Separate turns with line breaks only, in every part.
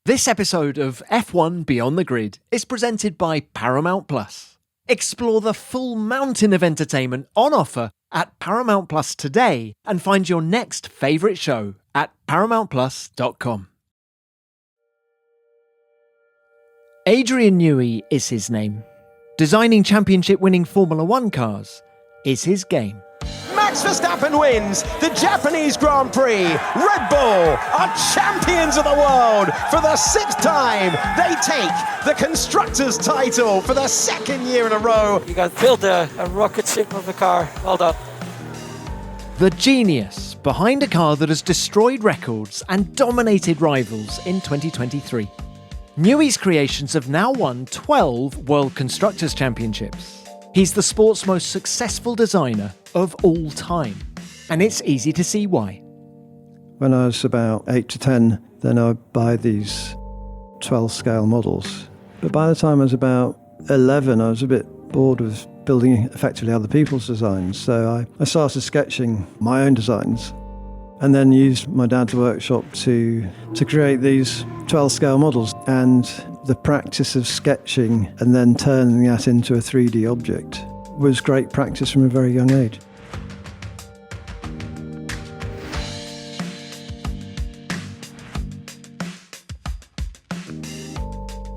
This episode of F1 Beyond the Grid is presented by Paramount Plus. Explore the full mountain of entertainment on offer at Paramount Plus today and find your next favourite show at paramountplus.com. Adrian Newey is his name. Designing championship-winning Formula One cars is his game.
Max Verstappen wins the Japanese Grand Prix. Red Bull are champions of the world for the sixth time. They take the Constructors title for the second year in a row.
You got built a rocket ship of a car. Well done.
The genius behind a car that has destroyed records and dominated rivals in 2023. Newey's creations have now won 12 World Constructors' Championships. He's the sport's most successful designer of all time, and it's easy to see why.
When I was about 8 to 10, then I would buy these 12 scale models. But by the time I was about 11, I was a bit bored of building effectively other people's designs. So I started sketching my own designs and then used my dad's workshop to create these 12 scale models. And the practice of sketching and then turning that into a 3D object was great practice from a very young age.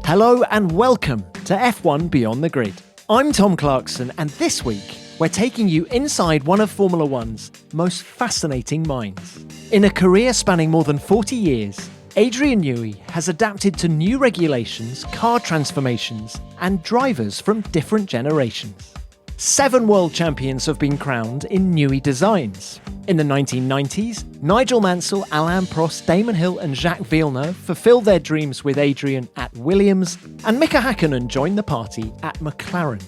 Hello and welcome to F1 Beyond the Grid. I'm Tom Clarkson, and this week we're taking you inside one of Formula One's most fascinating minds. In a career spanning more than 40 years, Adrian Newey has adapted to new regulations, car transformations, and drivers from different generations. 7 world champions have been crowned in Newey designs. In the 1990s, Nigel Mansell, Alain Prost, Damon Hill and Jacques Villeneuve fulfilled their dreams with Adrian at Williams, and Mika Hakkinen joined the party at McLaren.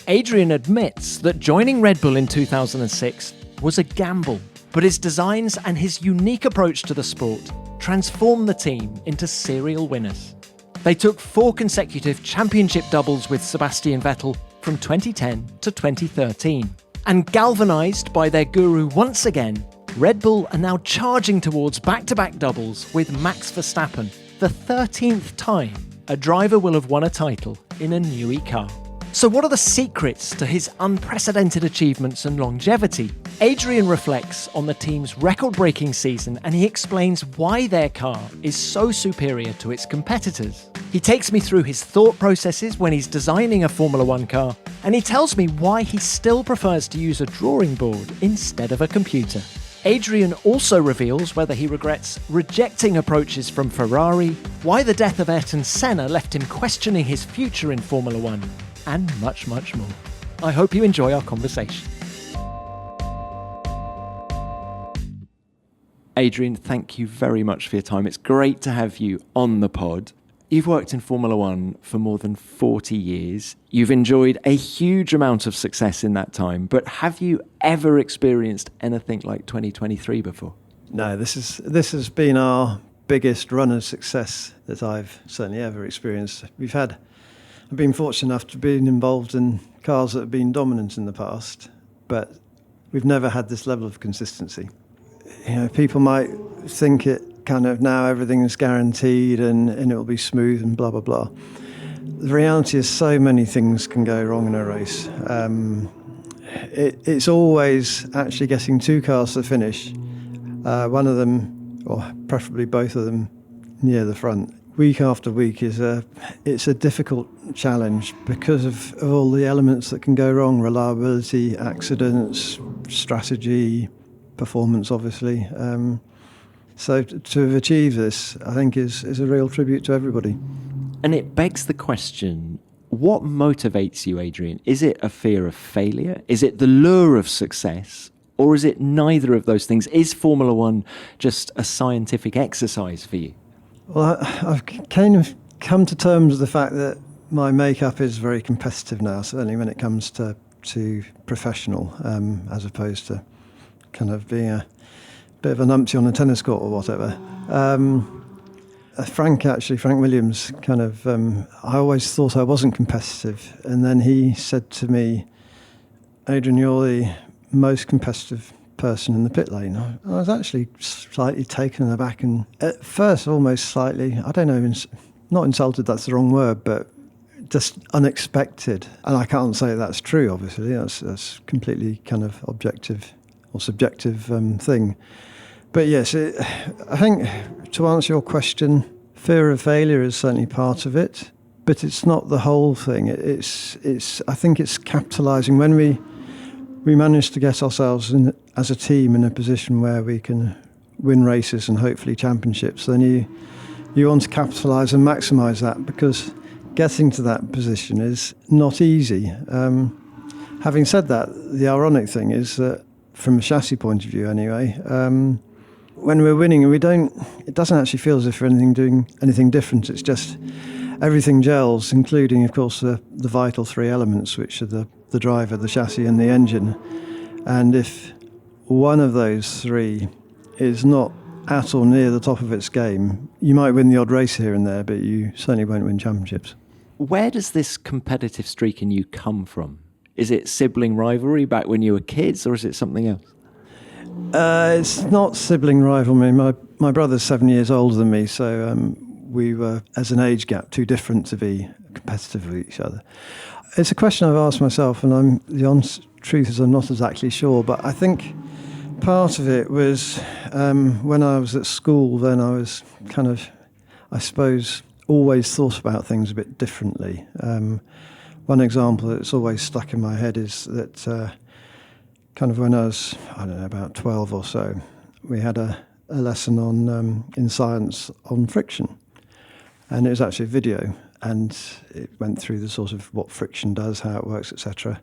Adrian admits that joining Red Bull in 2006 was a gamble, but his designs and his unique approach to the sport transformed the team into serial winners. They took 4 consecutive championship doubles with Sebastian Vettel from 2010 to 2013. And galvanised by their guru once again, Red Bull are now charging towards back-to-back doubles with Max Verstappen, the 13th time a driver will have won a title in a Newey car. So what are the secrets to his unprecedented achievements and longevity? Adrian reflects on the team's record-breaking season, and he explains why their car is so superior to its competitors. He takes me through his thought processes when he's designing a Formula One car, and he tells me why he still prefers to use a drawing board instead of a computer. Adrian also reveals whether he regrets rejecting approaches from Ferrari, why the death of Ayrton Senna left him questioning his future in Formula One, and much, much more. I hope you enjoy our conversation. Adrian, thank you very much for your time. It's great to have you on the pod. You've worked in Formula One for more than 40 years. You've enjoyed a huge amount of success in that time, but have you ever experienced anything like 2023 before?
No, this has been our biggest run of success that I've certainly ever experienced. I've been fortunate enough to be involved in cars that have been dominant in the past, but we've never had this level of consistency. You know, people might think it kind of now everything is guaranteed and it will be smooth and blah, blah, blah. The reality is so many things can go wrong in a race. It's always actually getting 2 cars to finish, one of them, or preferably both of them, near the front. Week after week it's a difficult challenge because of all the elements that can go wrong: reliability, accidents, strategy, performance, obviously. So to achieve this, I think, is a real tribute to everybody.
And it begs the question, what motivates you, Adrian? Is it a fear of failure? Is it the lure of success? Or is it neither of those things? Is Formula One just a scientific exercise for you?
Well, I've kind of come to terms with the fact that my makeup is very competitive now, certainly when it comes to professional, as opposed to kind of being a bit of a numpty on a tennis court or whatever. Frank Williams, kind of, I always thought I wasn't competitive, and then he said to me, Adrian, you're the most competitive person in the pit lane. I was actually slightly taken aback, and at first almost slightly, I don't know, not insulted, that's the wrong word, but just unexpected. And I can't say that's true, obviously. That's completely kind of objective or subjective thing. But yes, I think to answer your question, fear of failure is certainly part of it, but it's not the whole thing. I think it's capitalising when we manage to get ourselves as a team in a position where we can win races and hopefully championships. Then you want to capitalise and maximise that, because getting to that position is not easy. Having said that, the ironic thing is that, from a chassis point of view anyway, when we're winning, it doesn't actually feel as if we're doing anything different. It's just everything gels, including, of course, the vital three elements, which are the driver, the chassis and the engine. And if one of those three is not at or near the top of its game, you might win the odd race here and there, but you certainly won't win championships.
Where does this competitive streak in you come from? Is it sibling rivalry back when you were kids, or is it something else?
It's not sibling rivalry. My brother's 7 years older than me, so we were, as an age gap, too different to be competitive with each other. It's a question I've asked myself, and the honest truth is I'm not exactly sure, but I think part of it was when I was at school, then I was kind of, I suppose, always thought about things a bit differently. One example that's always stuck in my head is that kind of when I was, I don't know, about 12 or so, we had a lesson on in science on friction. And it was actually a video, and it went through the sort of what friction does, how it works, etc.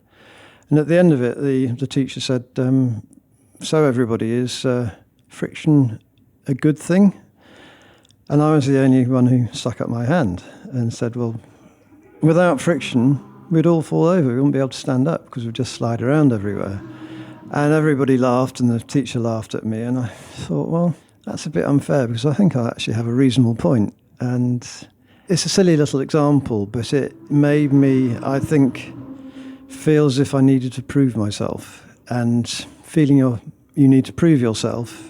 And at the end of it, the teacher said, so everybody, is friction a good thing? And I was the only one who stuck up my hand and said, well, without friction, we'd all fall over. We wouldn't be able to stand up because we'd just slide around everywhere. And everybody laughed, and the teacher laughed at me. And I thought, well, that's a bit unfair, because I think I actually have a reasonable point. And it's a silly little example, but it made me, I think, feel as if I needed to prove myself. And feeling you need to prove yourself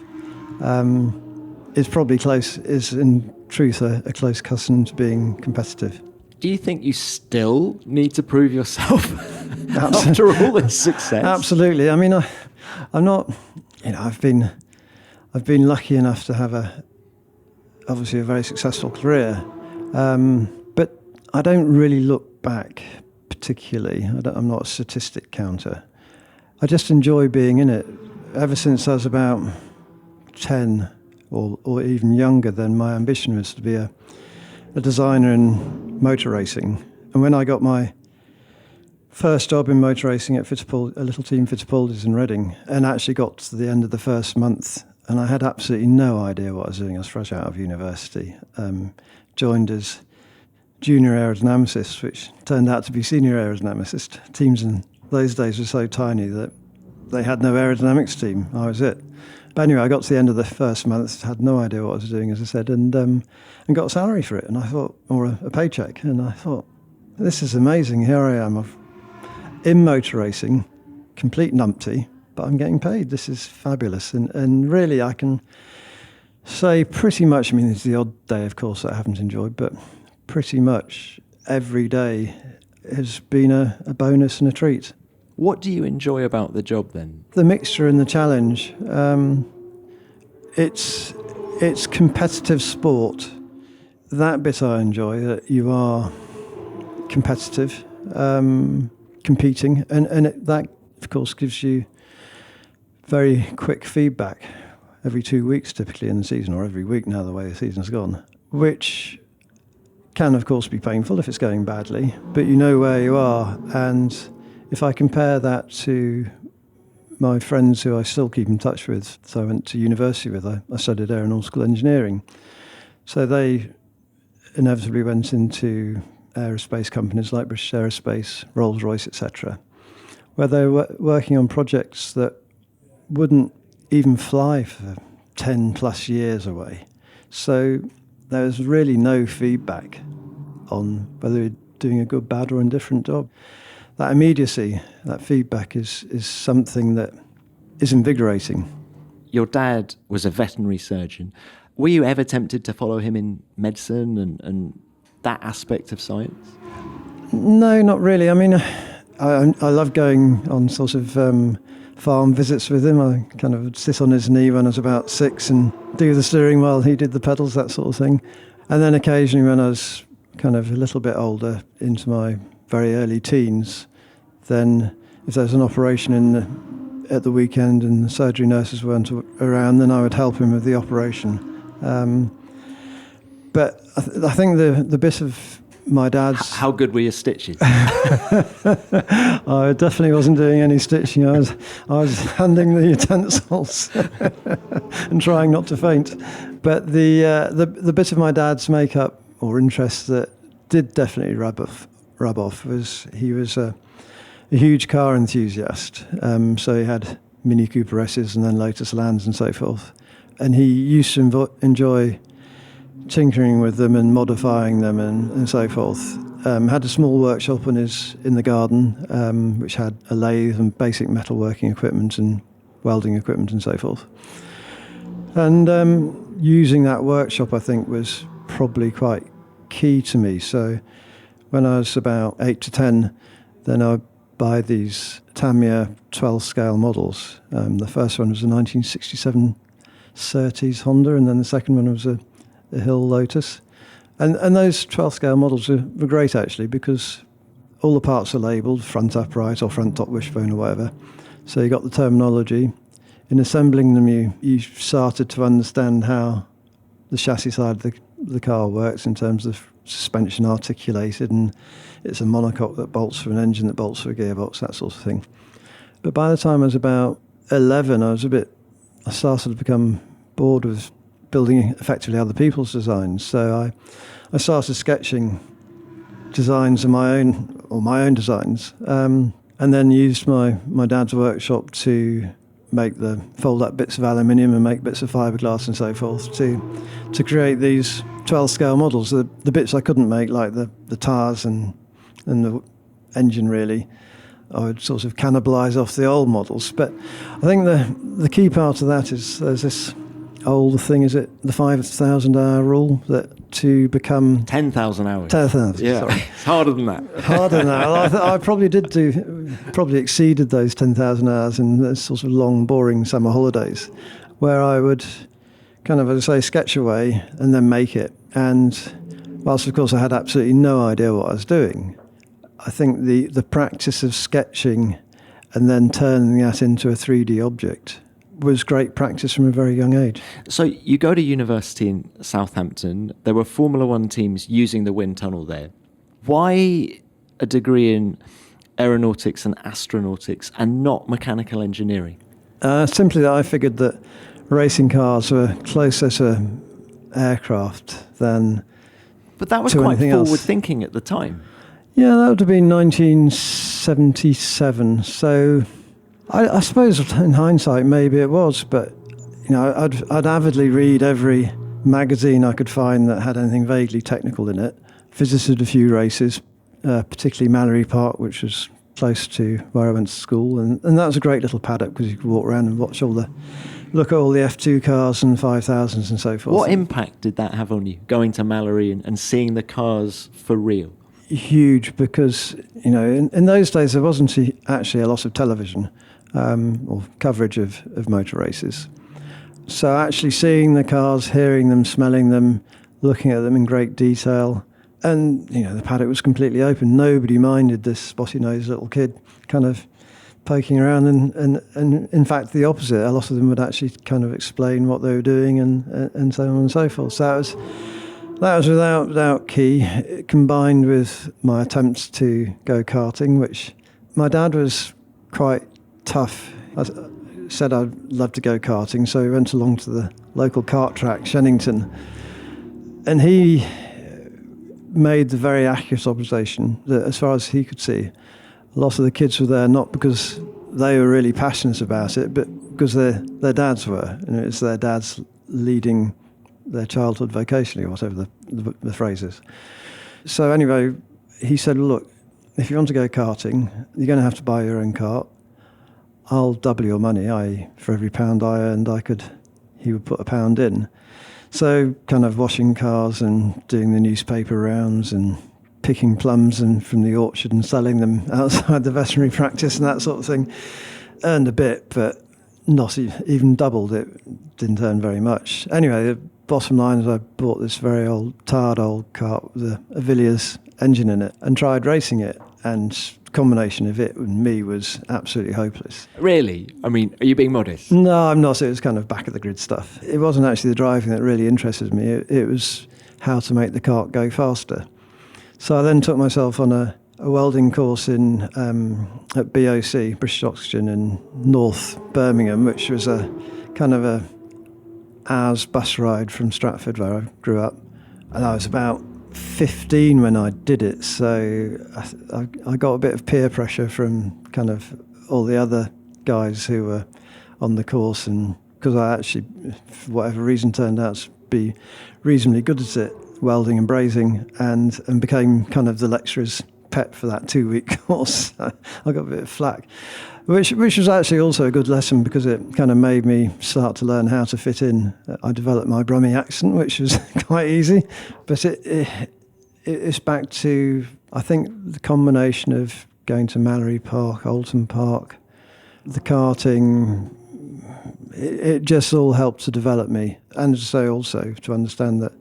is in truth a close cousin to being competitive.
Do you think you still need to prove yourself after all this success?
Absolutely. I mean, I'm not. I've been lucky enough to have obviously a very successful career, but I don't really look back particularly. I'm not a statistic counter. I just enjoy being in it. Ever since I was about 10 or even younger, then my ambition was to be a designer in motor racing. And when I got my first job in motor racing at a little team Fittipaldi's in Reading, and actually got to the end of the first month, and I had absolutely no idea what I was doing. I was fresh out of university. Joined as junior aerodynamicist, which turned out to be senior aerodynamicist. Teams in those days were so tiny that they had no aerodynamics team. I was it. But anyway, I got to the end of the first month, had no idea what I was doing, as I said, and got a salary for it. And I thought, or a paycheck. And I thought, this is amazing. Here I am in motor racing, complete numpty, but I'm getting paid. This is fabulous. And really, I can say pretty much, I mean, it's the odd day, of course, that I haven't enjoyed, but pretty much every day has been a bonus and a treat.
What do you enjoy about the job then?
The mixture and the challenge. It's competitive sport. That bit I enjoy, that you are competitive, competing, and that, of course, gives you very quick feedback every 2 weeks, typically in the season, or every week now, the way the season's gone, which can, of course, be painful if it's going badly, but you know where you are. And if I compare that to my friends who I still keep in touch with, so I went to university with, I studied aeronautical engineering. So they inevitably went into aerospace companies like British Aerospace, Rolls-Royce, etc., where they were working on projects that wouldn't even fly for 10 plus years away. So there was really no feedback on whether you're doing a good, bad or indifferent job. That immediacy, that feedback is something that is invigorating.
Your dad was a veterinary surgeon. Were you ever tempted to follow him in medicine and that aspect of science?
No, not really. I mean, I love going on sort of farm visits with him. I kind of would sit on his knee when I was about 6 and do the steering while he did the pedals, that sort of thing. And then occasionally when I was kind of a little bit older, into my very early teens, then if there was an operation at the weekend and the surgery nurses weren't around, then I would help him with the operation. But I think the bit of my dad's...
How good were your stitches?
I definitely wasn't doing any stitching. I was handing the utensils and trying not to faint. But the bit of my dad's makeup or interest that did definitely rub off was he was a huge car enthusiast. So he had Mini Cooper S's and then Lotus Lands and so forth. And he used to enjoy tinkering with them and modifying them and so forth. Had a small workshop in the garden, which had a lathe and basic metalworking equipment and welding equipment and so forth. And using that workshop, I think, was probably quite key to me. So when I was about 8 to 10, then I'd buy these Tamiya 12-scale models. The first one was a 1967 Surtees Honda, and then the second one was a Hill Lotus. And those 12-scale models were great, actually, because all the parts are labelled, front upright or front top wishbone or whatever. So you got the terminology. In assembling them, you started to understand how the chassis side of the car works in terms of suspension articulated, and it's a monocoque that bolts for an engine, that bolts for a gearbox, that sort of thing. But by the time I was about 11, I started to become bored with building effectively other people's designs. So I started sketching designs of my own designs, and then used my dad's workshop to fold up bits of aluminium and make bits of fiberglass and so forth to create these 12-scale models. The bits I couldn't make, like the tires and the engine, really, I would sort of cannibalise off the old models. But I think the key part of that is there's this old thing, is it the 5,000-hour rule, that to become
10,000 hours.
10,000.
Yeah,
sorry.
It's harder than that.
Harder than that. I probably exceeded those 10,000 hours in the sort of long, boring summer holidays, where I would kind of, as I say, sketch away and then make it. And whilst, of course, I had absolutely no idea what I was doing, I think the practice of sketching and then turning that into a 3D object was great practice from a very young age.
So you go to university in Southampton. There were Formula One teams using the wind tunnel there. Why a degree in aeronautics and astronautics and not mechanical engineering?
Simply that I figured that racing cars were closer to aircraft than
But that was
to
quite
anything
forward
else.
thinking at the time.
Yeah, that would have been 1977. So I suppose in hindsight maybe it was, but I'd avidly read every magazine I could find that had anything vaguely technical in it. Visited a few races, particularly Mallory Park, which was close to where I went to school, and that was a great little paddock because you could walk around and look at all the F2 cars and 5000s and so forth.
What impact did that have on you, going to Mallory and seeing the cars for real?
Huge, because in those days there wasn't actually a lot of television or coverage of motor races. So actually seeing the cars, hearing them, smelling them, looking at them in great detail, and the paddock was completely open. Nobody minded this spotty-nosed little kid kind of poking around, and in fact the opposite. A lot of them would actually kind of explain what they were doing and so on and so forth. So that was without doubt key, combined with my attempts to go karting, which my dad was quite tough. I said I'd love to go karting, so we went along to the local kart track, Shennington, and he made the very accurate observation that, as far as he could see, a lot of the kids were there not because they were really passionate about it, but because their dads were, and it was their dads leading their childhood vocationally, or whatever the phrase is. So anyway, he said, look, if you want to go karting, you're going to have to buy your own kart. I'll double your money. For every pound I earned, he would put £1 in. So kind of washing cars and doing the newspaper rounds and picking plums from the orchard and selling them outside the veterinary practice and that sort of thing. Earned a bit, but not even doubled. It didn't earn very much. Anyway, the bottom line is I bought this very tired old cart with a Villiers engine in it and tried racing it. And the combination of it and me was absolutely hopeless.
Really? I mean, are you being modest?
No, I'm not. It was kind of back of the grid stuff. It wasn't actually the driving that really interested me. It was how to make the cart go faster. So I then took myself on a welding course at BOC, British Oxygen, in North Birmingham, which was a kind of a hour's bus ride from Stratford, where I grew up. And I was about 15 when I did it, so I got a bit of peer pressure from kind of all the other guys who were on the course, and because I actually, for whatever reason, turned out to be reasonably good at it, welding and brazing, and became kind of the lecturer's pet for that 2-week course. I got a bit of flack, which was actually also a good lesson because it kind of made me start to learn how to fit in. I developed my Brummie accent, which was quite easy, but it's back to, I think, the combination of going to Mallory Park, Oulton Park, the karting, it just all helped to develop me, and so also to understand that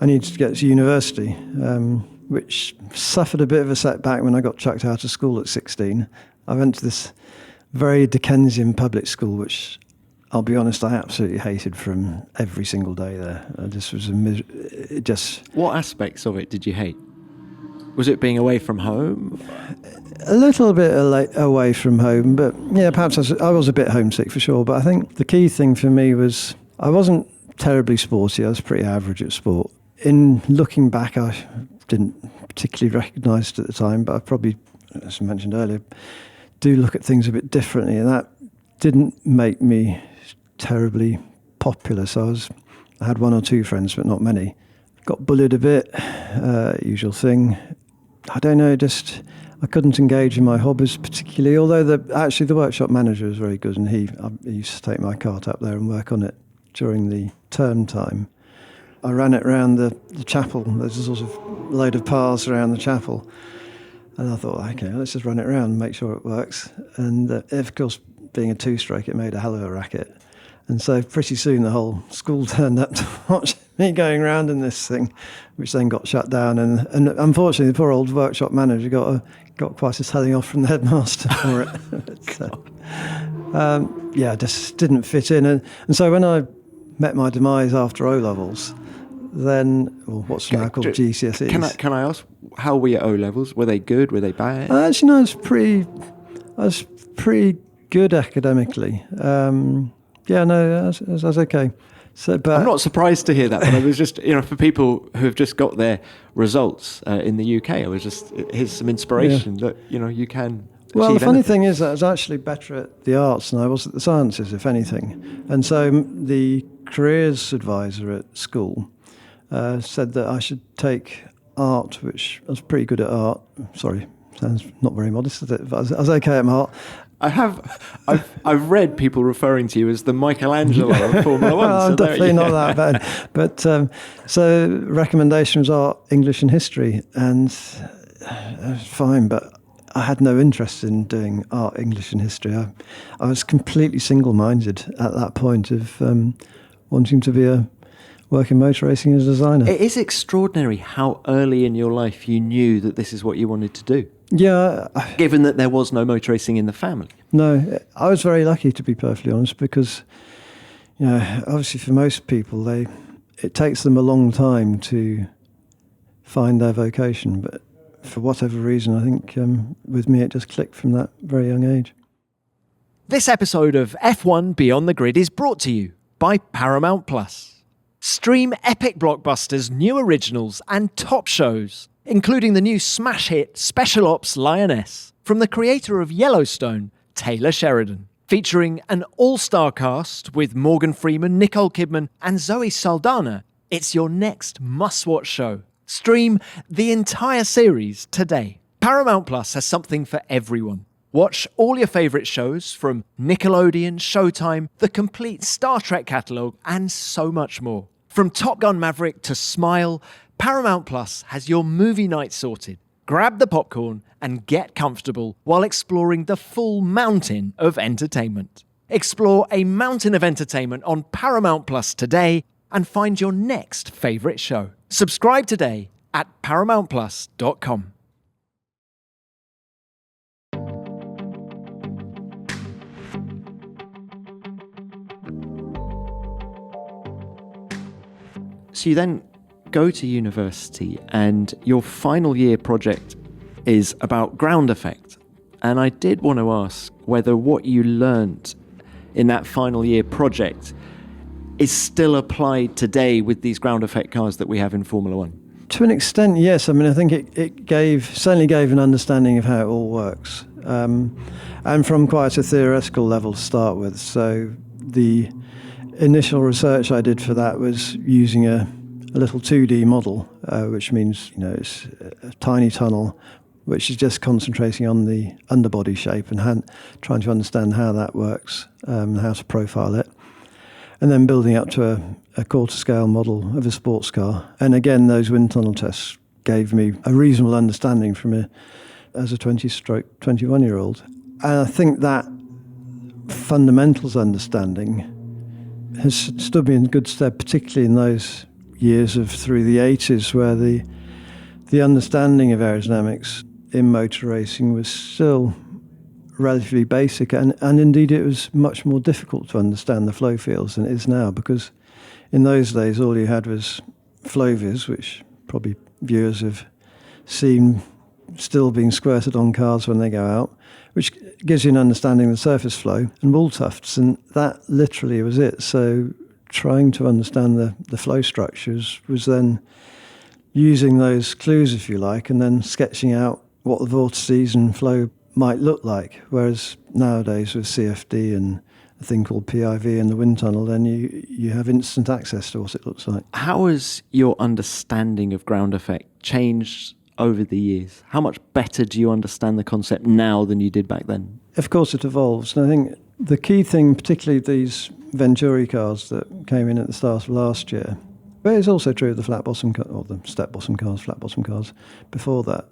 I needed to get to university, which suffered a bit of a setback when I got chucked out of school at 16. I went to this very Dickensian public school, which, I'll be honest, I absolutely hated from every single day there.
What aspects of it did you hate? Was it being away from home?
A little bit away from home, but yeah, perhaps I was a bit homesick for sure. But I think the key thing for me was I wasn't terribly sporty. I was pretty average at sport. In looking back, I didn't particularly recognise it at the time, but I probably, as I mentioned earlier, do look at things a bit differently, and that didn't make me terribly popular. So I had 1 or 2 friends, but not many. Got bullied a bit, usual thing. I don't know, just I couldn't engage in my hobbies particularly, although the workshop manager was very good, and he used to take my cart up there and work on it during the term time. I ran it around the chapel. There's a sort of load of paths around the chapel. And I thought, okay, let's just run it around and make sure it works. And of course, being a 2-stroke, it made a hell of a racket. And so pretty soon the whole school turned up to watch me going around in this thing, which then got shut down. And unfortunately, the poor old workshop manager got quite a telling off from the headmaster for it. But, just didn't fit in. And so when I met my demise after O-levels, then, what's now called GCSEs.
Can I ask, how were your O-levels? Were they good? Were they bad?
Actually, no, I was pretty good academically. I was okay. So, but
I'm not surprised to hear that, but I was just, for people who have just got their results in the UK, I was just, here's some inspiration that, you can
Well, the funny
anything.
thing is that I was actually better at the arts than I was at the sciences, if anything. And so the careers advisor at school said that I should take art, which I was pretty good at art. Sorry, sounds not very modest, is it? But I was okay at art.
I've read people referring to you as the Michelangelo of Formula One.
I'm definitely not that bad. But so recommendation was art, English and history, and it was fine, but I had no interest in doing art, English and history. I was completely single-minded at that point of wanting to work in motor racing as a designer.
It is extraordinary how early in your life you knew that this is what you wanted to do.
Yeah.
Given that there was no motor racing in the family.
No, I was very lucky, to be perfectly honest, because, obviously for most people, it takes them a long time to find their vocation. But for whatever reason, I think with me, it just clicked from that very young age.
This episode of F1 Beyond the Grid is brought to you by Paramount Plus. Stream epic blockbusters, new originals, and top shows, including the new smash hit Special Ops Lioness from the creator of Yellowstone, Taylor Sheridan. Featuring an all-star cast with Morgan Freeman, Nicole Kidman, and Zoe Saldana, it's your next must-watch show. Stream the entire series today. Paramount Plus has something for everyone. Watch all your favourite shows from Nickelodeon, Showtime, the complete Star Trek catalogue, and so much more. From Top Gun Maverick to Smile, Paramount Plus has your movie night sorted. Grab the popcorn and get comfortable while exploring the full mountain of entertainment. Explore a mountain of entertainment on Paramount Plus today and find your next favourite show. Subscribe today at paramountplus.com. So you then go to university and your final year project is about ground effect. And I did want to ask whether what you learnt in that final year project is still applied today with these ground effect cars that we have in Formula One.
To an extent, yes. I mean, I think it certainly gave an understanding of how it all works. And from quite a theoretical level to start with. So the initial research I did for that was using a little 2D model, which means, it's a tiny tunnel, which is just concentrating on the underbody shape and trying to understand how that works, how to profile it. And then building up to a quarter-scale model of a sports car. And again, those wind tunnel tests gave me a reasonable understanding as a 20-21-year-old. And I think that fundamentals understanding has stood me in good stead, particularly in those years through the 80s, where the understanding of aerodynamics in motor racing was still relatively basic, and indeed it was much more difficult to understand the flow fields than it is now, because in those days all you had was flow vis, which probably viewers have seen still being squirted on cars when they go out, which gives you an understanding of the surface flow, and wool tufts, and that literally was it. So trying to understand the flow structures was then using those clues, if you like, and then sketching out what the vortices and flow might look like. Whereas nowadays with CFD and a thing called PIV and the wind tunnel, then you have instant access to what it looks like.
How has your understanding of ground effect changed over the years? How much better do you understand the concept now than you did back then?
Of course it evolves, and I think the key thing, particularly these Venturi cars that came in at the start of last year, but it's also true of the flat bottom or the step bottom cars, flat bottom cars before that,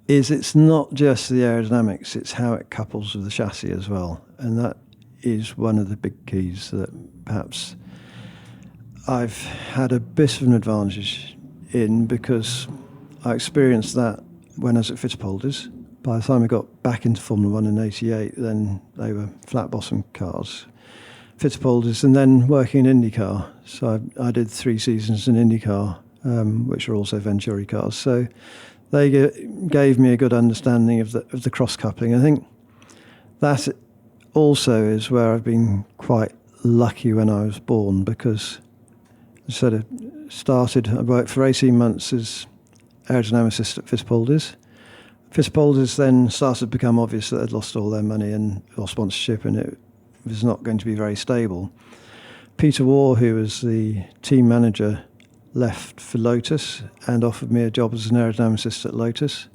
is it's not just the aerodynamics, it's how it couples with the chassis as well. And that is one of the big keys that perhaps I've had a bit of an advantage in, because I experienced that when I was at Fittipaldi's. By the time I got back into Formula One in '88, then they were flat bottom cars, Fittipaldi's, and then working in IndyCar. So I did 3 seasons in IndyCar, which are also Venturi cars. So they gave me a good understanding of the cross coupling. I think that also is where I've been quite lucky when I was born, because I sort of I worked for 18 months as aerodynamicist at Fittipaldi's. Fittipaldi's then started to become obvious that they'd lost all their money or sponsorship, and it was not going to be very stable. Peter Waugh, who was the team manager, left for Lotus and offered me a job as an aerodynamicist at Lotus.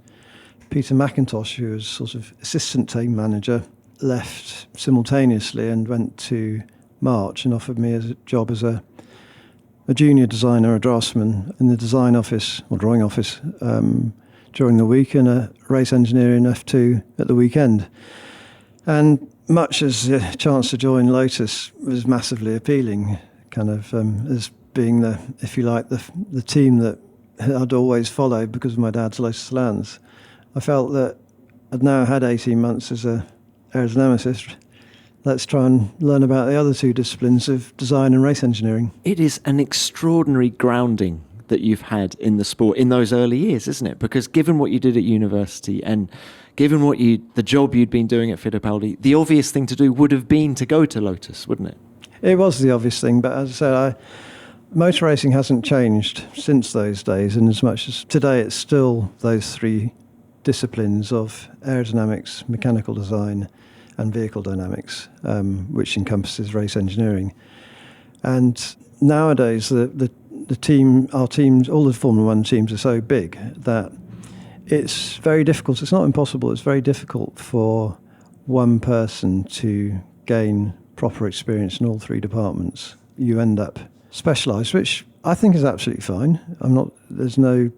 Peter McIntosh, who was sort of assistant team manager, left simultaneously and went to March and offered me a job as a junior designer, a draftsman in the design office or drawing office during the week, and a race engineer in F2 at the weekend. And much as the chance to join Lotus was massively appealing, kind of as being if you like, the team that I'd always followed because of my dad's Lotus Lance, I felt that I'd now had 18 months as a aerodynamicist. Let's try and learn about the other 2 disciplines of design and race engineering.
It is an extraordinary grounding that you've had in the sport in those early years, isn't it? Because given what you did at university and given the job you'd been doing at Fittipaldi, the obvious thing to do would have been to go to Lotus, wouldn't it?
It was the obvious thing, but as I said, motor racing hasn't changed since those days, and as much as today it's still those 3 disciplines of aerodynamics, mechanical design and vehicle dynamics, which encompasses race engineering. And nowadays our teams, all the Formula One teams are so big that it's very difficult. It's not impossible. It's very difficult for one person to gain proper experience in all three departments. You end up specialised, which I think is absolutely fine. There's no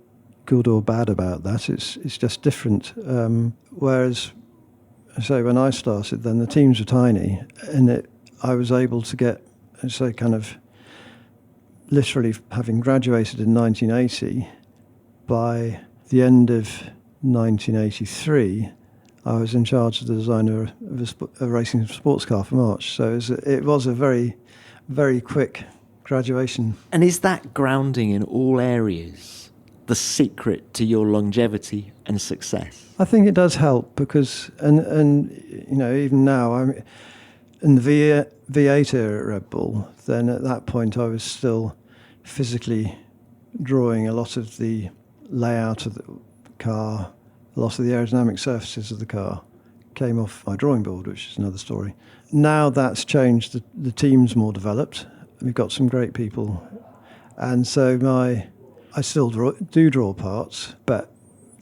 good or bad about that. It's just different. Whereas, say, when I started, then the teams were tiny, and I was able to get, so kind of literally having graduated in 1980, by the end of 1983, I was in charge of the design of a racing sports car for March. So it was a very, very quick graduation.
And is that grounding in all areas the secret to your longevity and success?
I think it does help because, and even now, I'm in the V8 era at Red Bull. Then at that point, I was still physically drawing a lot of the layout of the car, a lot of the aerodynamic surfaces of the car came off my drawing board, which is another story. Now that's changed. The team's more developed. We've got some great people, and so I still do draw parts, but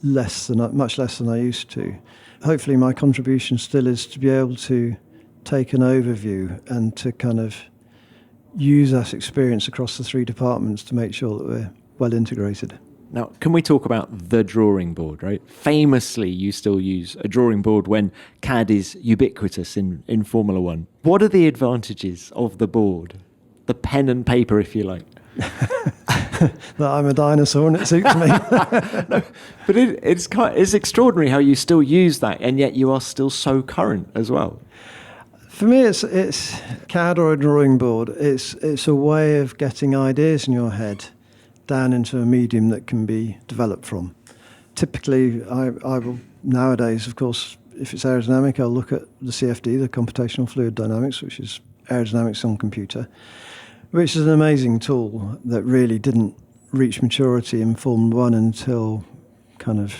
much less than I used to. Hopefully, my contribution still is to be able to take an overview and to kind of use that experience across the three departments to make sure that we're well integrated.
Now, can we talk about the drawing board, right? Famously, you still use a drawing board when CAD is ubiquitous in Formula One. What are the advantages of the board? The pen and paper, if you like.
That I'm a dinosaur and it suits me.
No, but it's extraordinary how you still use that, and yet you are still so current as well.
For me, it's CAD or a drawing board. It's a way of getting ideas in your head down into a medium that can be developed from. Typically, I will nowadays, of course, if it's aerodynamic, I'll look at the CFD, the computational fluid dynamics, which is aerodynamics on computer, which is an amazing tool that really didn't reach maturity in Formula One until kind of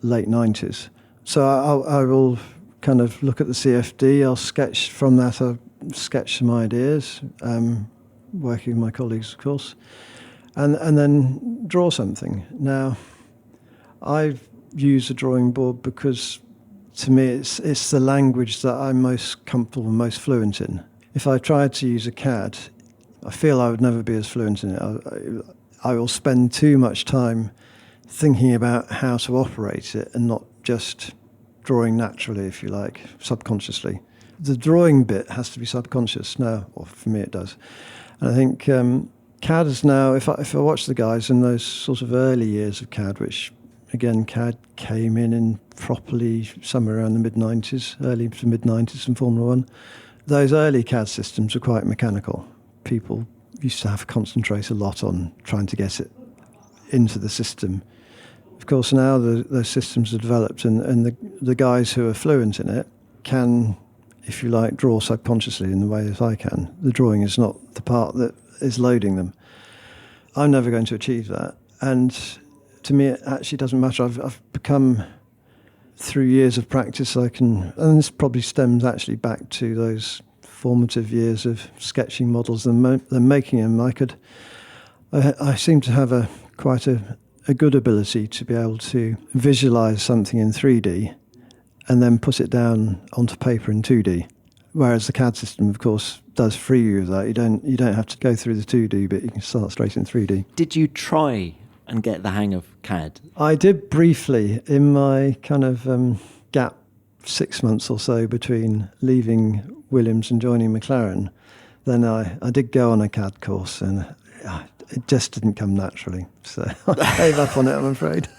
late 90s. So I will kind of look at the CFD, I'll sketch from that, I'll sketch some ideas, working with my colleagues, of course, and then draw something. Now, I've used a drawing board because, to me, it's the language that I'm most comfortable and most fluent in. If I tried to use a CAD, I feel I would never be as fluent in it. I will spend too much time thinking about how to operate it and not just drawing naturally, if you like, subconsciously. The drawing bit has to be subconscious now, or for me it does. And I think CAD is now, if I watch the guys in those sort of early years of CAD, which again, CAD came in properly somewhere around the mid-90s, early to mid-90s in Formula One. Those early CAD systems were quite mechanical. People used to have to concentrate a lot on trying to get it into the system. Of course, now those systems are developed, and the guys who are fluent in it can, if you like, draw subconsciously in the way that I can. The drawing is not the part that is loading them. I'm never going to achieve that. And to me, it actually doesn't matter. I've become, through years of practice, and this probably stems actually back to those formative years of sketching models and making them. I seem to have quite a good ability to be able to visualize something in 3D and then put it down onto paper in 2D. Whereas the CAD system, of course, does free you of that. You don't have to go through the 2D bit. You can start straight in 3D.
Did you try and get the hang of CAD? I
did briefly in my kind of gap 6 months or so between leaving Williams and joining McLaren. Then I did go on a CAD course, and it just didn't come naturally. So I gave up on it, I'm afraid.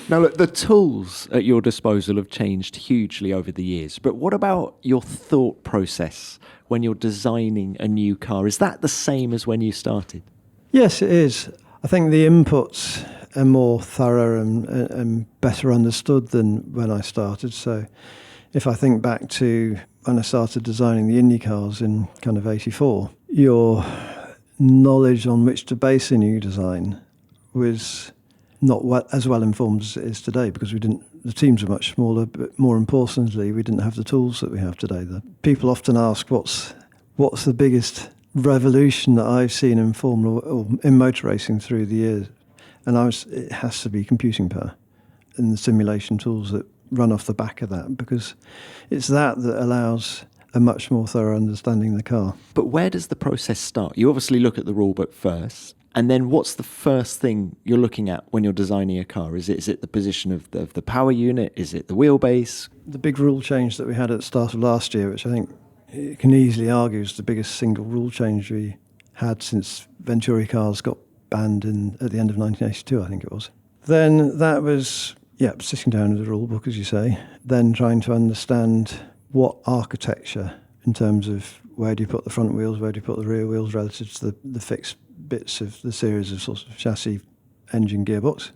Now, look, the tools at your disposal have changed hugely over the years. But what about your thought process when you're designing a new car? Is that the same as when you started?
Yes, it is. I think the inputs are more thorough and better understood than when I started. So if I think back to when I started designing the Indy cars in kind of 84, your knowledge on which to base a new design was not as well informed as it is today, because the teams were much smaller, but more importantly, we didn't have the tools that we have today. People often ask, what's the biggest revolution that I've seen in Formula or in motor racing through the years? And it has to be computing power and the simulation tools that run off the back of that, because it's that allows a much more thorough understanding of the car.
But where does the process start? You obviously look at the rule book first, and then what's the first thing you're looking at when you're designing a car? Is it the position of the power unit? Is it the wheelbase?
The big rule change that we had at the start of last year, which I think you can easily argue is the biggest single rule change we had since Venturi cars got banned at the end of 1982, I think it was. Then that was, sitting down with the rule book, as you say, then trying to understand what architecture, in terms of where do you put the front wheels, where do you put the rear wheels relative to the fixed bits of the series of sort of chassis, engine, gearbox.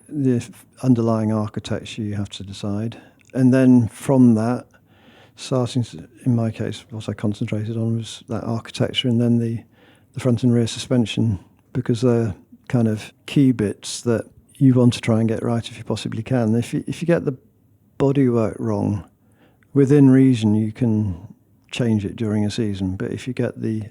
The underlying architecture you have to decide. And then from that, starting to, in my case, what I concentrated on was that architecture, and then the front and rear suspension, because they're kind of key bits that you want to try and get right if you possibly can. If you get the bodywork wrong, within reason you can change it during a season, but if you get the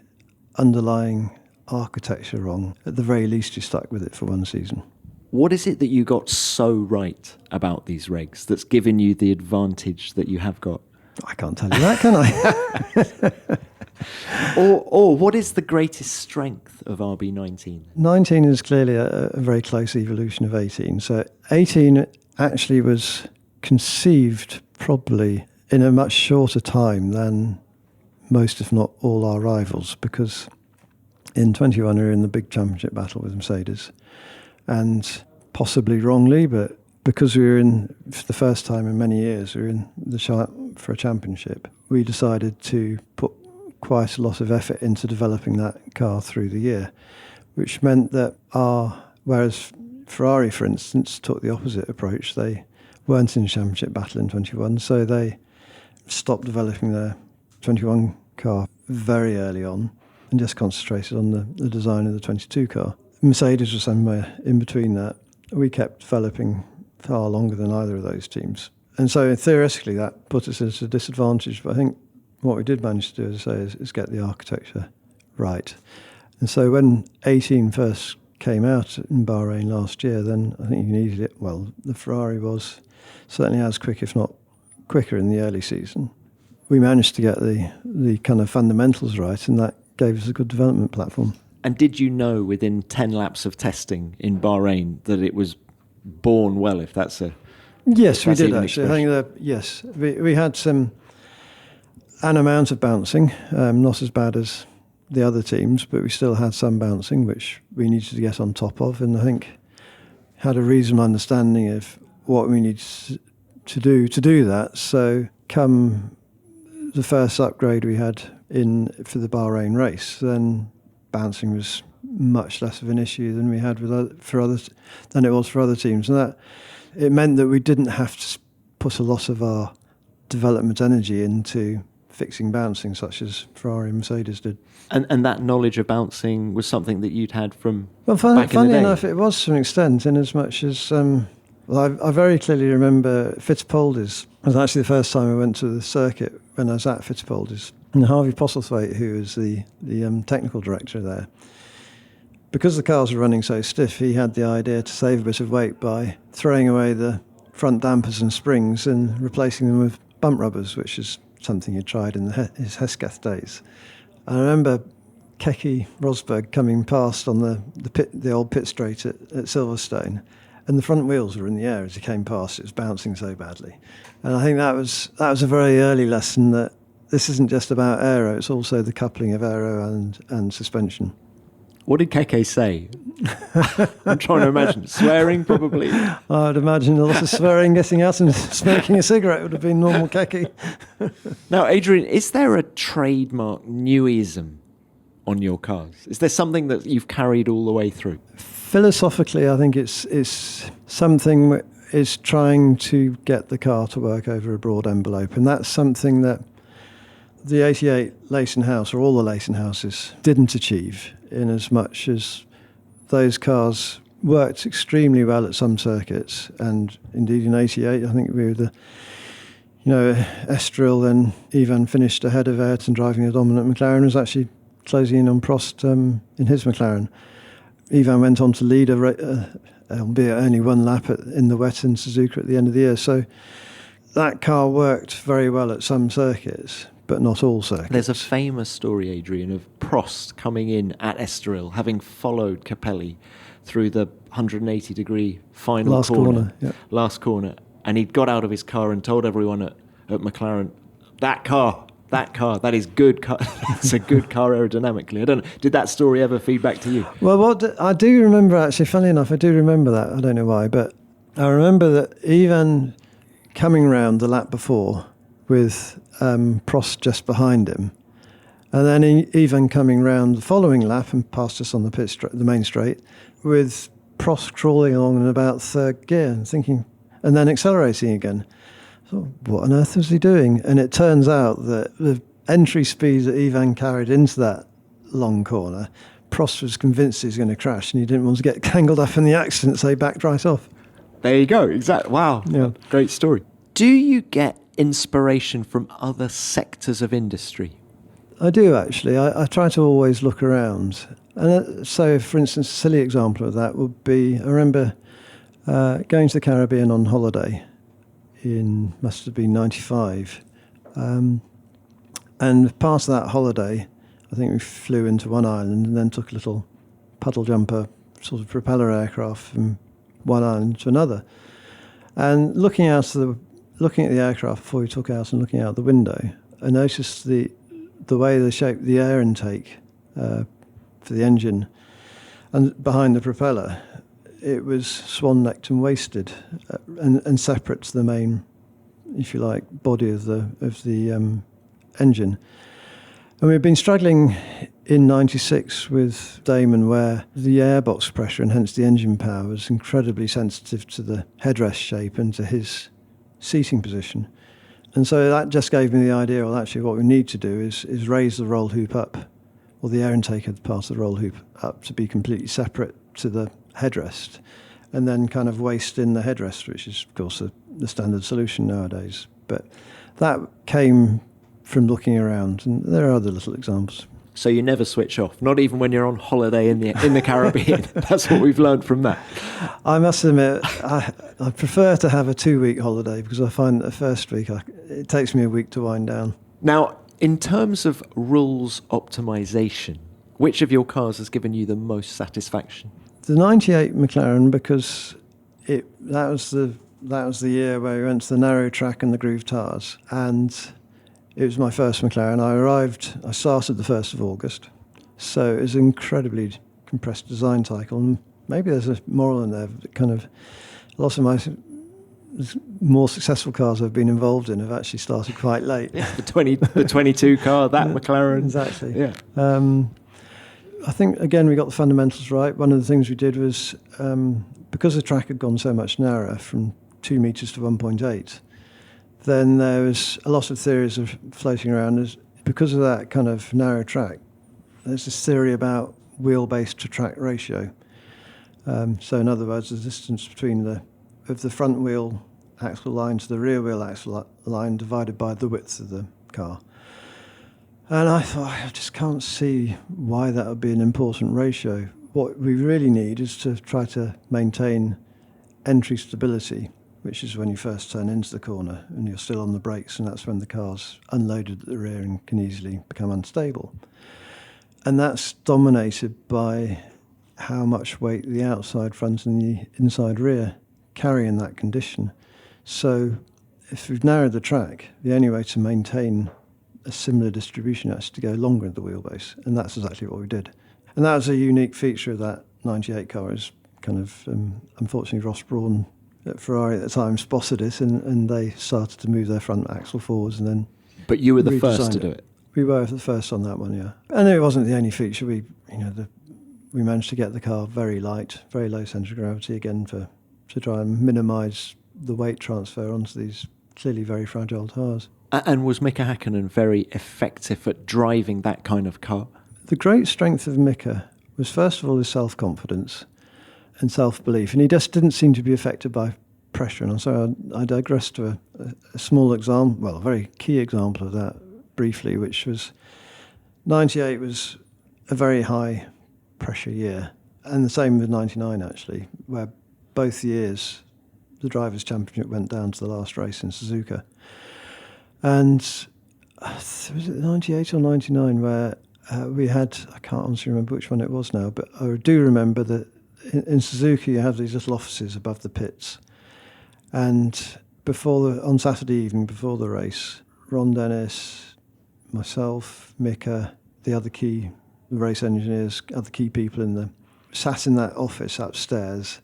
underlying architecture wrong, at the very least you're stuck with it for one season.
What is it that you got so right about these regs that's given you the advantage that you have got?
I can't tell you that, can I?
or what is the greatest strength of RB19?
19 is clearly a very close evolution of 18. So 18 actually was conceived probably in a much shorter time than most, if not all, our rivals, because in 21 we were in the big championship battle with Mercedes, and possibly wrongly, but because we were in, for the first time in many years, we were in the for a championship, we decided to put quite a lot of effort into developing that car through the year, which meant that whereas Ferrari, for instance, took the opposite approach, they weren't in a championship battle in 21, so they stopped developing their 21 car very early on and just concentrated on the design of the 22 car. Mercedes was somewhere in between that. We kept developing far longer than either of those teams. And so theoretically that put us at a disadvantage, but I think what we did manage to do, as I say, is get the architecture right. And so when 18 first came out in Bahrain last year, then I think you needed it. Well, the Ferrari was certainly as quick, if not quicker, in the early season. We managed to get the kind of fundamentals right, and that gave us a good development platform.
And did you know within 10 laps of testing in Bahrain that it was born well, if that's a...
Yes, we did actually. I think that, yes, we had an amount of bouncing, not as bad as the other teams, but we still had some bouncing, which we needed to get on top of, and I think had a reasonable understanding of what we needed to do that. So come the first upgrade we had for the Bahrain race, then bouncing was much less of an issue than we had than it was for other teams, and that it meant that we didn't have to put a lot of our development energy into fixing bouncing, such as Ferrari and Mercedes did.
And that knowledge of bouncing was something that you'd had from
back in the day? Funny enough, it was to an extent, in as much as I very clearly remember Fittipaldi's. It was actually the first time I went to the circuit when I was at Fittipaldi's. And Harvey Postlethwaite, who was the technical director there, because the cars were running so stiff, he had the idea to save a bit of weight by throwing away the front dampers and springs and replacing them with bump rubbers, which is something he tried in his Hesketh days. I remember Keke Rosberg coming past on the old pit straight at Silverstone, and the front wheels were in the air as he came past. It was bouncing so badly. And I think that was a very early lesson that this isn't just about aero, it's also the coupling of aero and suspension.
What did Keke say? I'm trying to imagine. Swearing, probably?
I'd imagine a lot of swearing, getting out and smoking a cigarette would have been normal Keke.
Now, Adrian, is there a trademark Neweyism on your cars? Is there something that you've carried all the way through?
Philosophically, I think it's something that is trying to get the car to work over a broad envelope, and that's something that the 88 Leyton House, or all the Leyton Houses, didn't achieve, in as much as those cars worked extremely well at some circuits, and indeed in 88 I think we were Estoril, then Ivan finished ahead of Ayrton driving a dominant McLaren, was actually closing in on Prost in his McLaren. Ivan went on to lead albeit only one lap in the wet in Suzuka at the end of the year. So that car worked very well at some circuits, but not all circuits.
There's a famous story, Adrian, of Prost coming in at Estoril, having followed Capelli through the 180-degree final
Last corner, yeah.
Last corner, and he'd got out of his car and told everyone at McLaren, that is good car. That's a good car aerodynamically. I don't know, did that story ever feed back to you?
Well, I do remember, actually, funny enough, I do remember that. I don't know why, but I remember that Ivan coming round the lap before with Prost just behind him, and then Ivan coming round the following lap and passed us on the main straight, with Prost crawling along in about third gear and then accelerating again. So what on earth was he doing? And it turns out that the entry speed that Ivan carried into that long corner, Prost was convinced he was going to crash, and he didn't want to get tangled up in the accident, so he backed right off.
There you go. Exactly. Wow.
Yeah.
Great story. Do you get inspiration from other sectors of industry?
I do, actually. I try to always look around. And so, for instance, a silly example of that would be, I remember going to the Caribbean on holiday must have been 95. And past that holiday, I think we flew into one island and then took a little puddle jumper sort of propeller aircraft from one island to another. And looking at the aircraft before we took out and looking out the window, I noticed the way they shaped the air intake for the engine and behind the propeller. It was swan-necked and wasted and separate to the main, if you like, body of the engine. And we've been struggling in 96 with Damon, where the airbox pressure and hence the engine power was incredibly sensitive to the headrest shape and to his seating position. And so that just gave me the idea, well, actually what we need to do is raise the roll hoop up, or the air intake of part of the roll hoop up, to be completely separate to the headrest, and then kind of waste in the headrest, which is, of course, the standard solution nowadays. But that came from looking around, and there are other little examples.
So you never switch off, not even when you're on holiday in the Caribbean. That's what we've learned from that.
I must admit, I prefer to have a 2-week holiday, because I find that the first week, it takes me a week to wind down.
Now, in terms of rules optimization, which of your cars has given you the most satisfaction?
The 98 McLaren, because that was the year where we went to the narrow track and the groove tyres, and it was my first McLaren. I started the 1st of August, so it was an incredibly compressed design cycle, and maybe there's a moral in there. Kind of, a lot of my more successful cars I've been involved in have actually started quite late.
Yeah, the 22 car, that McLaren.
Exactly.
Yeah.
I think, again, we got the fundamentals right. One of the things we did was, because the track had gone so much narrower, from 2 metres to 1.8, then there was a lot of theories of floating around. Because of that kind of narrow track, there's this theory about wheelbase to track ratio. So in other words, the distance between the front wheel axle line to the rear wheel axle line divided by the width of the car. And I thought, I just can't see why that would be an important ratio. What we really need is to try to maintain entry stability, which is when you first turn into the corner and you're still on the brakes, and that's when the car's unloaded at the rear and can easily become unstable. And that's dominated by how much weight the outside front and the inside rear carry in that condition. So if we've narrowed the track, the only way to maintain a similar distribution is to go longer in the wheelbase, and that's exactly what we did. And that was a unique feature of that 98 car. Is kind of, unfortunately, Ross Brawn at Ferrari at the time spotted it, and they started to move their front axle forwards, and then.
But you were the first to do it.
We were the first on that one, yeah. And it wasn't the only feature. We managed to get the car very light, very low centre of gravity again to try and minimise the weight transfer onto these clearly very fragile tyres.
And was Mika Hakkinen very effective at driving that kind of car?
The great strength of Mika was, first of all, his self-confidence and self-belief, and he just didn't seem to be affected by pressure. And so I digress to a small example, well, a very key example of that briefly, which was 98 was a very high pressure year, and the same with 99 actually, where both years, the Drivers' Championship went down to the last race in Suzuka. And was it 98 or 99 where we had, I can't honestly remember which one it was now, but I do remember that in Suzuka you have these little offices above the pits. And on Saturday evening before the race, Ron Dennis, myself, Mika, the other key race engineers, other key people sat in that office upstairs,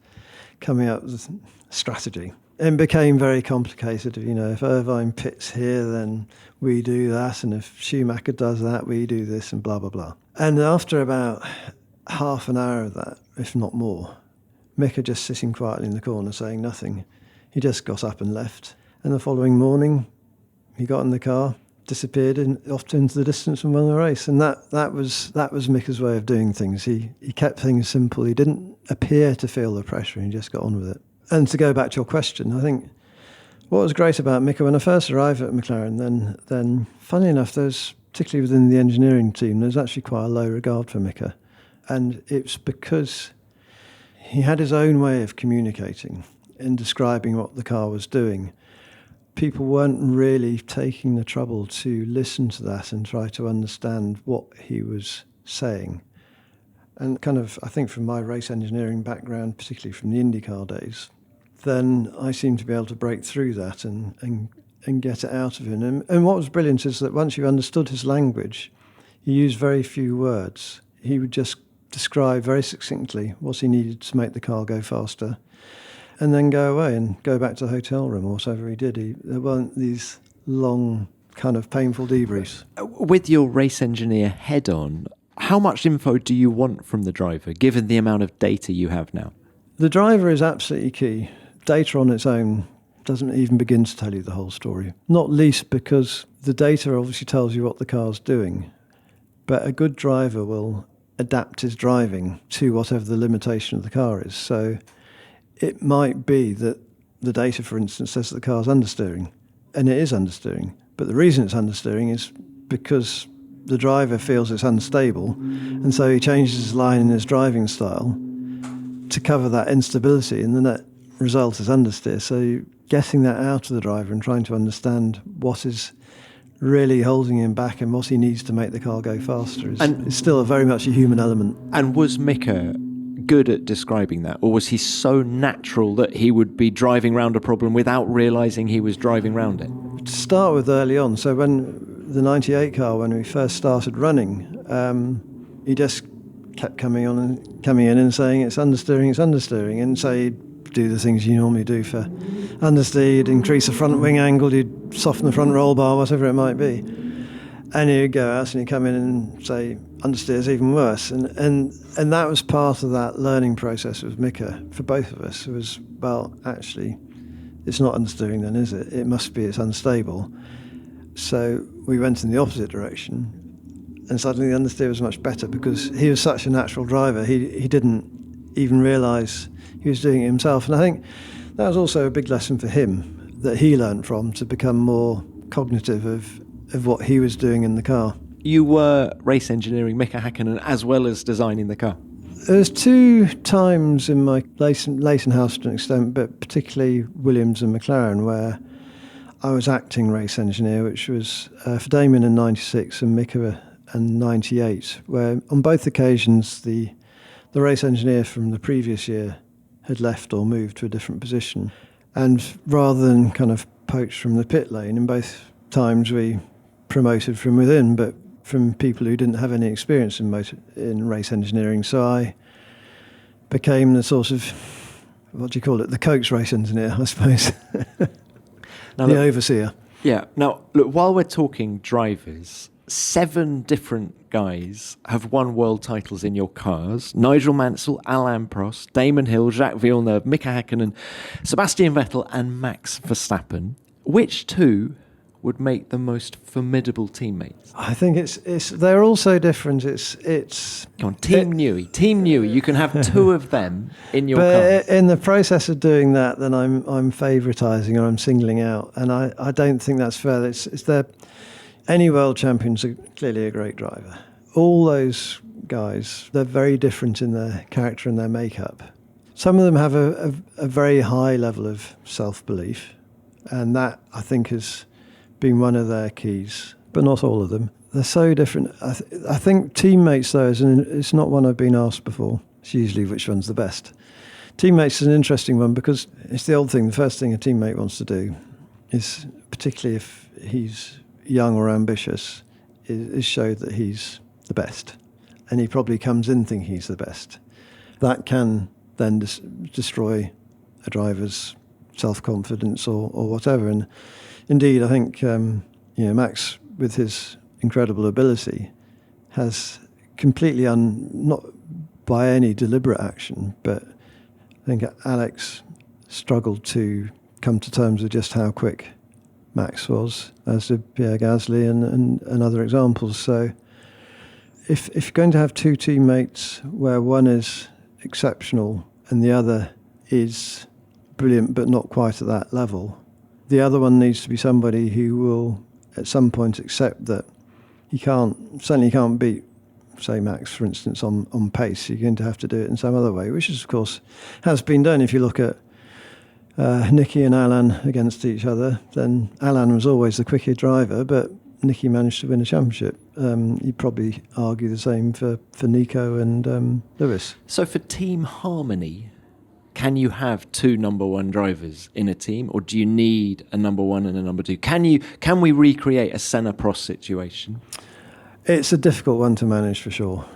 coming up with strategy. It became very complicated. If Irvine pits here, then we do that, and if Schumacher does that, we do this, and blah, blah, blah. And after about half an hour of that, if not more, Mika just sitting quietly in the corner saying nothing, he just got up and left. And the following morning, he got in the car, disappeared off into the distance and won the race. And that was Mika's way of doing things. He kept things simple. He didn't appear to feel the pressure. He just got on with it. And to go back to your question, I think what was great about Mika, when I first arrived at McLaren, then funnily enough, particularly within the engineering team, there's actually quite a low regard for Mika. And it's because he had his own way of communicating and describing what the car was doing. People weren't really taking the trouble to listen to that and try to understand what he was saying. And I think from my race engineering background, particularly from the IndyCar days, then I seemed to be able to break through that and get it out of him. And what was brilliant is that once you understood his language, he used very few words. He would just describe very succinctly what he needed to make the car go faster, and then go away and go back to the hotel room or whatever he did. There weren't these long, kind of painful debriefs.
With your race engineer head on, how much info do you want from the driver, given the amount of data you have now?
The driver is absolutely key. Data on its own doesn't even begin to tell you the whole story, not least because the data obviously tells you what the car's doing, but a good driver will adapt his driving to whatever the limitation of the car is. So it might be that the data, for instance, says that the car's understeering, and it is understeering. But the reason it's understeering is because the driver feels it's unstable, and so he changes his line in his driving style to cover that instability, and the net result is understeer. So getting that out of the driver and trying to understand what is really holding him back and what he needs to make the car go faster is still very much a human element.
And was Mika good at describing that, or was he so natural that he would be driving around a problem without realising he was driving around it?
To start with early on, so when the 98 car, when we first started running, he just kept coming in and saying it's understeering, and so he'd do the things you normally do for understeer. You'd increase the front wing angle, you'd soften the front roll bar, whatever it might be. And he'd go out and he'd come in and say, understeer's even worse. And that was part of that learning process with Mika for both of us. It was, well, actually, it's not understeering then, is it? It must be, it's unstable. So we went in the opposite direction, and suddenly the understeer was much better because he was such a natural driver. He didn't even realise he was doing it himself. And I think that was also a big lesson for him that he learnt from, to become more cognitive of what he was doing in the car.
You were race engineering Mika Häkkinen as well as designing the car?
There's two times in my Leighton House to an extent, but particularly Williams and McLaren, where I was acting race engineer, which was for Damien in 96 and Mika in 98, where on both occasions the race engineer from the previous year had left or moved to a different position. And rather than kind of poach from the pit lane, in both times we promoted from within, but from people who didn't have any experience in race engineering. So I became the sort of, what do you call it, the coach race engineer, I suppose.
Now,
the overseer.
Yeah. Now, look, while we're talking drivers, 7 different guys have won world titles in your cars. Nigel Mansell, Alain Prost, Damon Hill, Jacques Villeneuve, Mika Häkkinen, Sebastian Vettel and Max Verstappen. Which two would make the most formidable teammates?
I think it's they're all so different. It's
Come on, Team Newey. You can have 2 of them in your car.
But in the process of doing that, then I'm favouritising or I'm singling out, and I don't think that's fair. It's any world champions are clearly a great driver. All those guys, they're very different in their character and their makeup. Some of them have a very high level of self-belief, and that, I think, has been one of their keys, but not all of them. They're so different. I think teammates, though, it's not one I've been asked before. It's usually which one's the best. Teammates is an interesting one because it's the old thing. The first thing a teammate wants to do is, particularly if he's young or ambitious, is show that he's the best. And he probably comes in thinking he's the best. That can then destroy a driver's self-confidence or whatever. And indeed, I think Max, with his incredible ability, has completely, not by any deliberate action, but I think Alex struggled to come to terms with just how quick Max was, as did Pierre Gasly and other examples. So if you're going to have two teammates where one is exceptional and the other is brilliant but not quite at that level, the other one needs to be somebody who will at some point accept that he certainly can't beat, say, Max, for instance, on pace. You're going to have to do it in some other way, which is, of course, has been done. If you look at Nicky and Alan against each other, then Alan was always the quicker driver, but Nicky managed to win a championship. You'd probably argue the same for Nico and Lewis.
So for team harmony, can you have two number one drivers in a team, or do you need a number one and a number two? Can we recreate a Senna-Prost situation?
It's a difficult one to manage for sure.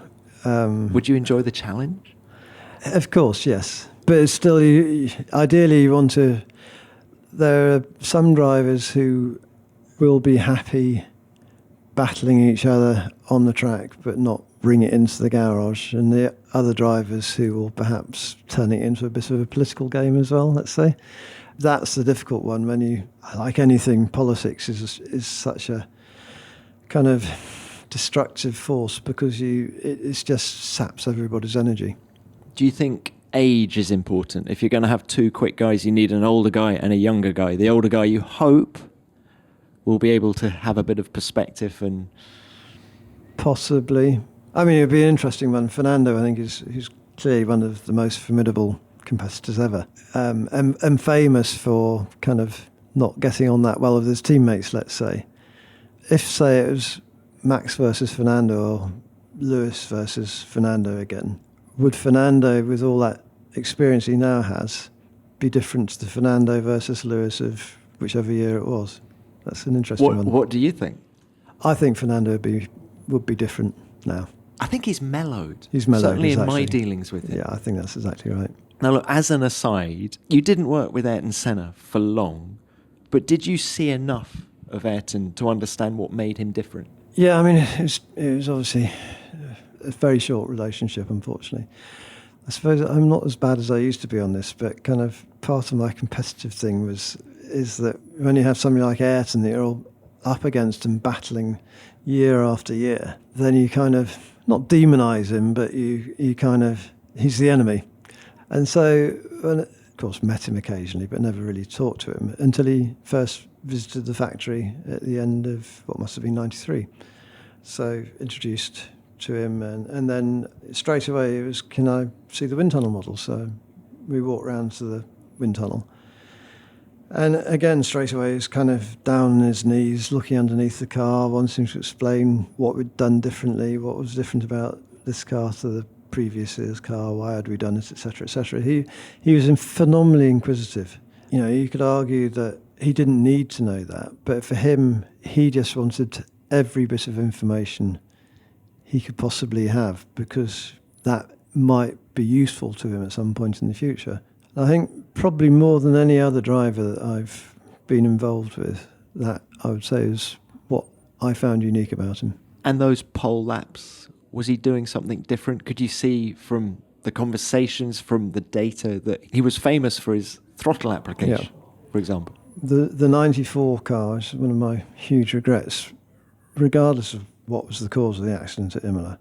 Would you enjoy the challenge?
Of course, yes. But it's still, ideally you want to... There are some drivers who will be happy battling each other on the track but not bring it into the garage, and the other drivers who will perhaps turn it into a bit of a political game as well, let's say. That's the difficult one when you, like anything, politics is such a kind of destructive force because it just saps everybody's energy.
Do you think age is important? If you're going to have two quick guys, you need an older guy and a younger guy. The older guy, you hope, will be able to have a bit of perspective and...
Possibly. I mean, it'd be an interesting one. Fernando, I think, is clearly one of the most formidable competitors ever, and famous for kind of not getting on that well with his teammates, let's say. If, say, it was Max versus Fernando or Lewis versus Fernando again, would Fernando, with all that experience he now has, be different to the Fernando versus Lewis of whichever year it was? That's an interesting one.
What do you think?
I think Fernando would be different now.
I think he's mellowed.
He's mellowed,
certainly in
exactly.
my dealings with him.
Yeah, I think that's exactly right.
Now, look, as an aside, you didn't work with Ayrton Senna for long, but did you see enough of Ayrton to understand what made him different?
Yeah, I mean, it was obviously a very short relationship, unfortunately. I suppose I'm not as bad as I used to be on this, but kind of part of my competitive thing is that when you have somebody like Ayrton that you're all up against and battling year after year, then you kind of not demonise him, but you kind of, he's the enemy. And so, of course, met him occasionally, but never really talked to him until he first visited the factory at the end of what must have been 93. So introduced to him, and then straight away it was, can I see the wind tunnel model? So we walked round to the wind tunnel. And again, straight away, he's kind of down on his knees, looking underneath the car, wanting to explain what we'd done differently, what was different about this car to the previous year's car, why had we done it, etc., etc. He was phenomenally inquisitive. You know, you could argue that he didn't need to know that, but for him, he just wanted every bit of information he could possibly have because that might be useful to him at some point in the future. I think probably more than any other driver that I've been involved with, that I would say is what I found unique about him.
And those pole laps, was he doing something different? Could you see from the conversations, from the data, that he was famous for his throttle application, for example?
The 94 car is one of my huge regrets, regardless of what was the cause of the accident at Imola.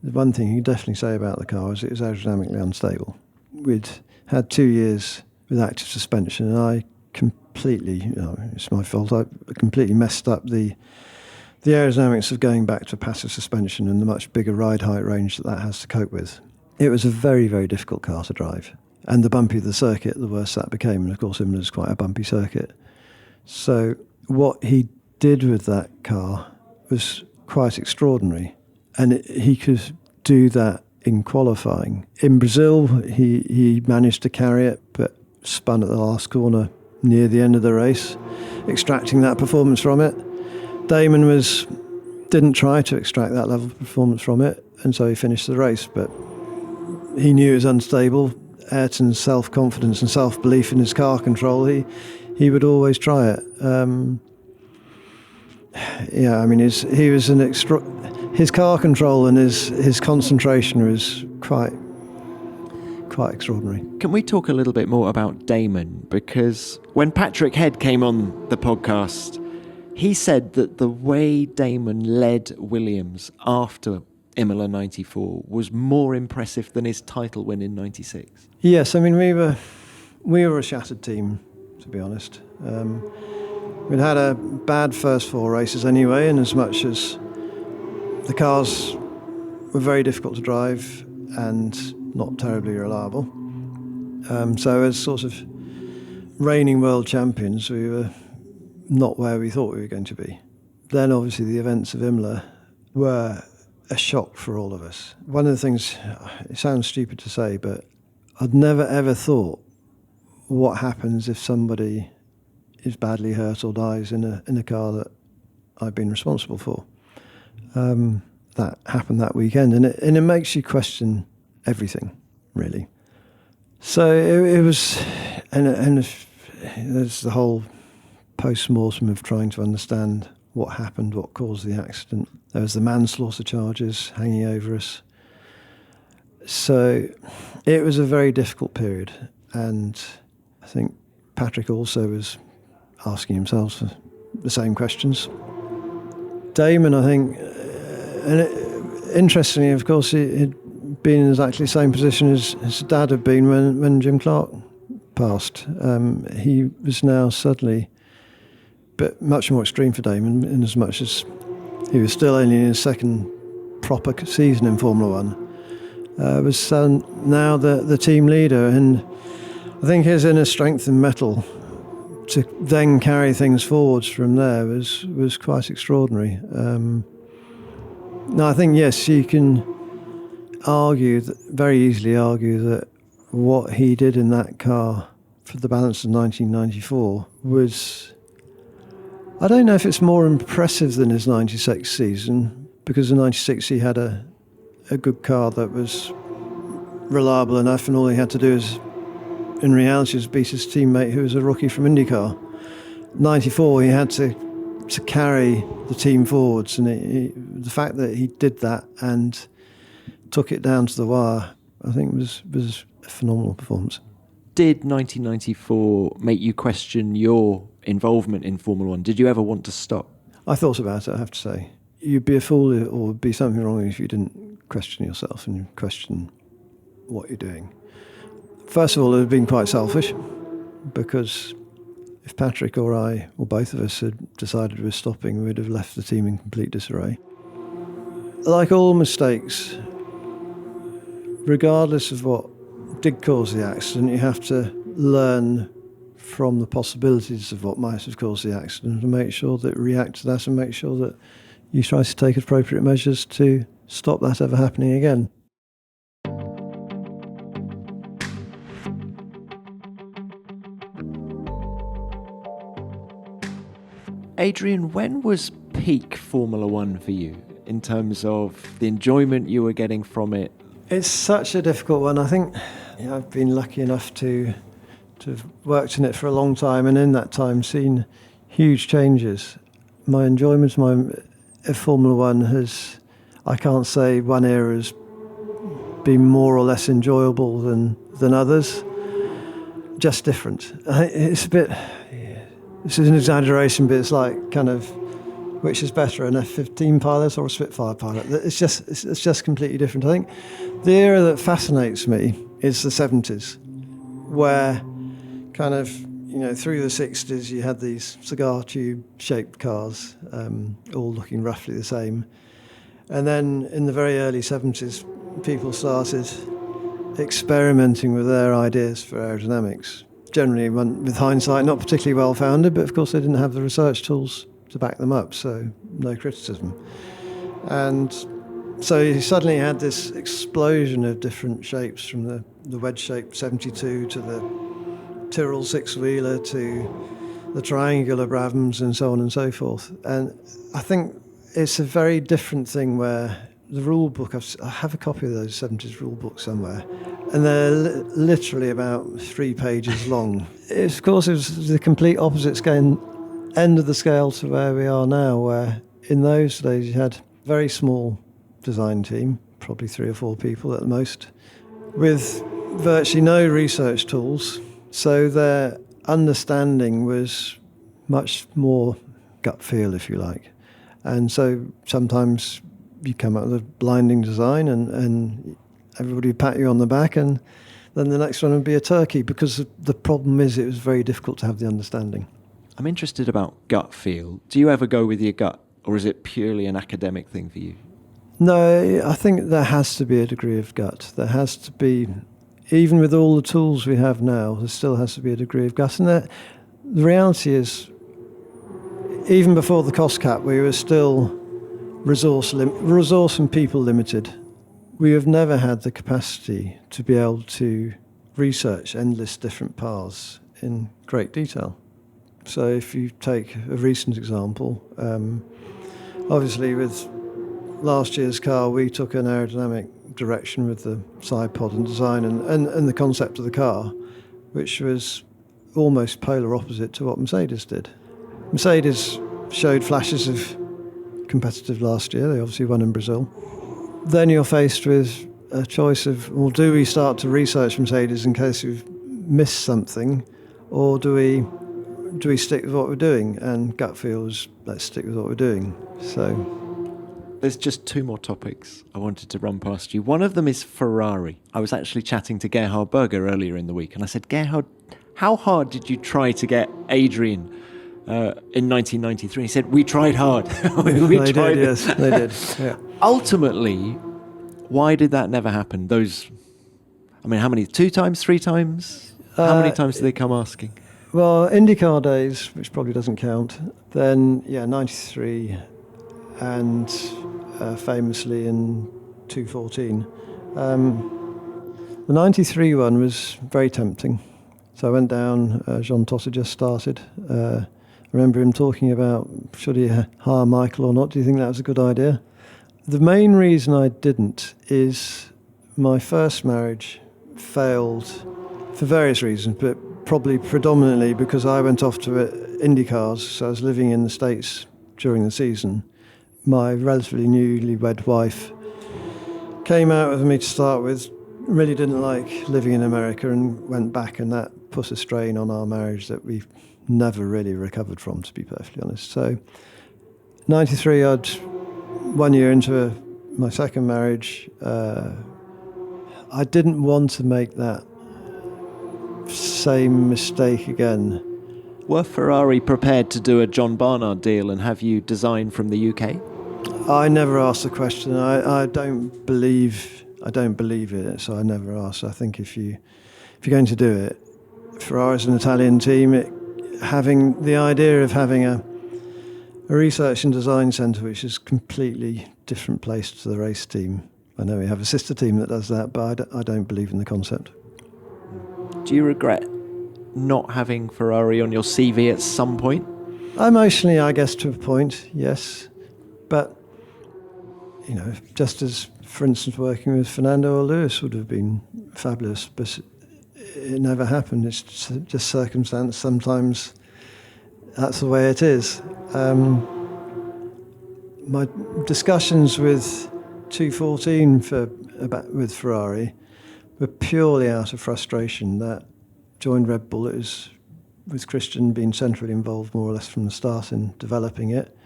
The one thing you can definitely say about the car is it was aerodynamically unstable. We'd had 2 years with active suspension, and I completely, it's my fault, I completely messed up the aerodynamics of going back to passive suspension and the much bigger ride height range that has to cope with. It was a very, very difficult car to drive. And the bumpier the circuit, the worse that became. And of course, Imola's quite a bumpy circuit. So what he did with that car was quite extraordinary. And he could do that in qualifying. In Brazil, he managed to carry it, but spun at the last corner near the end of the race, extracting that performance from it. Damon didn't try to extract that level of performance from it, and so he finished the race. But he knew it was unstable. Ayrton's self-confidence and self-belief in his car control, he would always try it. His car control and his concentration was quite extraordinary.
Can we talk a little bit more about Damon? Because when Patrick Head came on the podcast, he said that the way Damon led Williams after Imola 94 was more impressive than his title win in 96. Yes, I mean, we were a shattered team, to be honest. We'd had a bad first 4 races anyway, in as much as the cars were very difficult to drive and not terribly reliable. So as sort of reigning world champions, we were not where we thought we were going to be. Then obviously the events of Imola were a shock for all of us. One of the things, it sounds stupid to say, but I'd never ever thought what happens if somebody is badly hurt or dies in a car that I've been responsible for. That happened that weekend, and it makes you question everything, really. So it was, and there's the whole post-mortem of trying to understand what happened, what caused the accident. There was the manslaughter charges hanging over us. So it was a very difficult period, and I think Patrick also was asking himself the same questions. Damon, I think, interestingly, of course, he'd been in exactly the same position as his dad had been when Jim Clark passed. He was now suddenly, but much more extreme for Damon, in as much as he was still only in his second proper season in Formula One. Was now the team leader, and I think his inner strength and mettle to then carry things forwards from there was quite extraordinary. Now, I think, yes, you can very easily argue that what he did in that car for the balance of 1994 was, I don't know if it's more impressive than his 96 season, because in 96 he had a good car that was reliable enough, and all he had to do is, in reality, was beat his teammate who was a rookie from IndyCar. 94, he had to carry the team forwards, and the fact that he did that and took it down to the wire, I think was a phenomenal performance. Did 1994 make you question your involvement in Formula One? Did you ever want to stop? I thought about it, I have to say. You'd be a fool, or would be something wrong if you didn't question yourself and question what you're doing. First of all, it would have been quite selfish, because if Patrick or I, or both of us, had decided we were stopping, we'd have left the team in complete disarray. Like all mistakes, regardless of what did cause the accident, you have to learn from the possibilities of what might have caused the accident and make sure that you react to that and make sure that you try to take appropriate measures to stop that ever happening again. Adrian, when was peak Formula One for you in terms of the enjoyment you were getting from it? It's such a difficult one. I think I've been lucky enough to have worked in it for a long time, and in that time seen huge changes. My enjoyment of Formula One has, I can't say one era has been more or less enjoyable than others, just different. It's a bit... This is an exaggeration, but it's like kind of, which is better, an F-15 pilot or a Spitfire pilot? It's just completely different. I think the era that fascinates me is the 70s, where kind of, through the 60s you had these cigar tube-shaped cars, all looking roughly the same. And then in the very early 70s, people started
experimenting with their ideas for aerodynamics. Generally, with hindsight, not particularly well-founded, but of course they didn't have the research tools to back them up, so no criticism. And so you suddenly had this explosion of different shapes, from the wedge-shaped 72 to the Tyrrell six-wheeler to the triangular Brabhams and so on and so forth. And I think it's a very different thing where the rule book, I have a copy of those 70s rule books somewhere, and they're literally about 3 pages long. Of course, it was the complete opposite end of the scale to where we are now, where in those days you had a very small design team, probably 3 or 4 people at the most, with virtually no research tools. So their understanding was much more gut feel, if you like. And so sometimes you come up with a blinding design and everybody would pat you on the back, and then the next one would be a turkey, because the problem is it was very difficult to have the understanding.
I'm interested about gut feel. Do you ever go with your gut, or is it purely an academic thing for you?
No, I think there has to be a degree of gut. There has to be, even with all the tools we have now, there still has to be a degree of gut. And the reality is, even before the cost cap, we were still resource and people limited. We have never had the capacity to be able to research endless different paths in great detail. So if you take a recent example, obviously with last year's car, we took an aerodynamic direction with the side pod and design and the concept of the car, which was almost polar opposite to what Mercedes did. Mercedes showed flashes of competitive last year. They obviously won in Brazil. Then you're faced with a choice of, well, do we start to research Mercedes in case we've missed something, or do we stick with what we're doing? And gut feel is, let's stick with what we're doing. So
there's just 2 more topics I wanted to run past you. One of them is Ferrari. I was actually chatting to Gerhard Berger earlier in the week, and I said, Gerhard, how hard did you try to get Adrian in 1993? He said, we tried hard.
They did, yes, they did. Yeah.
Ultimately, why did that never happen? How many? 2 times, 3 times? How many times did they come asking?
Well, IndyCar days, which probably doesn't count, then, 93, and famously in 2014. The 93 one was very tempting. So I went down, Jean Todt had just started. I remember him talking about, should he hire Michael or not? Do you think that was a good idea? The main reason I didn't is my first marriage failed for various reasons, but probably predominantly because I went off to IndyCars, so I was living in the States during the season. My relatively newlywed wife came out with me to start with, really didn't like living in America, and went back, and that put a strain on our marriage that we've never really recovered from, to be perfectly honest. So 93, I'd 1 year into my second marriage. I didn't want to make that same mistake again.
Were Ferrari prepared to do a John Barnard deal and have you design from the UK?
I never asked the question. I don't believe it, so I never asked. I think if you're going to do it, Ferrari's an Italian team. Having the idea of having a research and design centre, which is completely different place to the race team. I know we have a sister team that does that, but I don't believe in the concept.
Do you regret not having Ferrari on your CV at some point?
Emotionally, I guess, to a point, yes. But, just as, for instance, working with Fernando or Lewis would have been fabulous, but it never happened. It's just circumstance. Sometimes that's the way it is. My discussions with 214 with Ferrari were purely out of frustration that joined Red Bull. It was with Christian being centrally involved more or less from the start in developing it.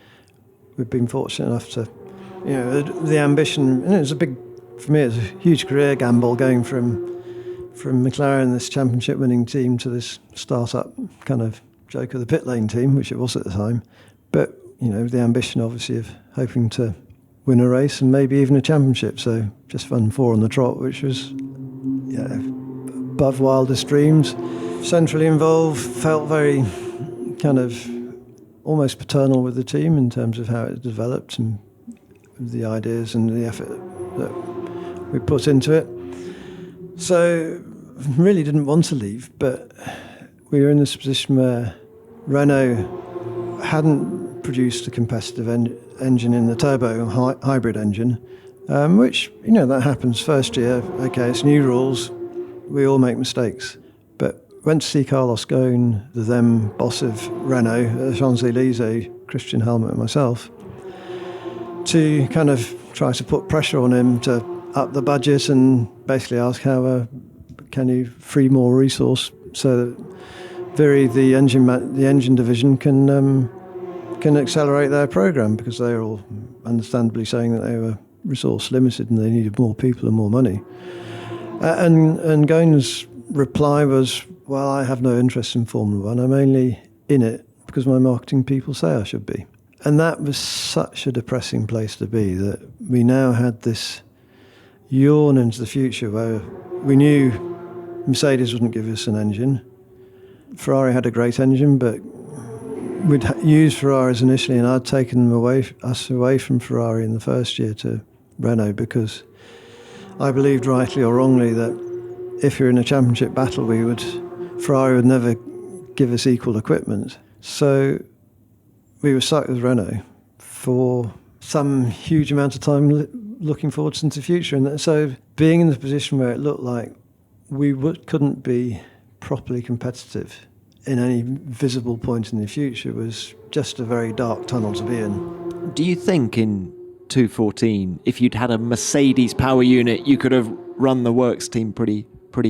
We've been fortunate enough to, the ambition, and it was for me, it was a huge career gamble going from McLaren, this championship winning team, to this start-up kind of joke of the pit lane team, which it was at the time. But, the ambition obviously of hoping to win a race and maybe even a championship. So just won 4 on the trot, which was above wildest dreams. Centrally involved, felt very kind of almost paternal with the team in terms of how it developed and the ideas and the effort that we put into it. So really didn't want to leave, but we were in this position where Renault hadn't produced a competitive engine in the turbo hybrid engine, which, that happens first year. Okay, it's new rules. We all make mistakes. But went to see Carlos Ghosn, the then boss of Renault, at the Champs-Élysées, Christian Helmut and myself, to kind of try to put pressure on him to up the budget and basically ask how can you free more resource so that the engine division can accelerate their program, because they were all understandably saying that they were resource limited and they needed more people and more money. And Ghosn's reply was, well, I have no interest in Formula One. I'm only in it because my marketing people say I should be. And that was such a depressing place to be, that we now had this yawn into the future where we knew Mercedes wouldn't give us an engine. Ferrari had a great engine, but we'd used Ferraris initially, and I'd taken us away from Ferrari in the first year to Renault because I believed, rightly or wrongly, that if you're in a championship battle, Ferrari would never give us equal equipment. So we were stuck with Renault for some huge amount of time, looking forwards into the future. And so being in the position where it looked like we couldn't be properly competitive in any visible point in the future was just a very dark tunnel to be in.
Do you think in 2014, if you'd had a Mercedes power unit, you could have run the works team pretty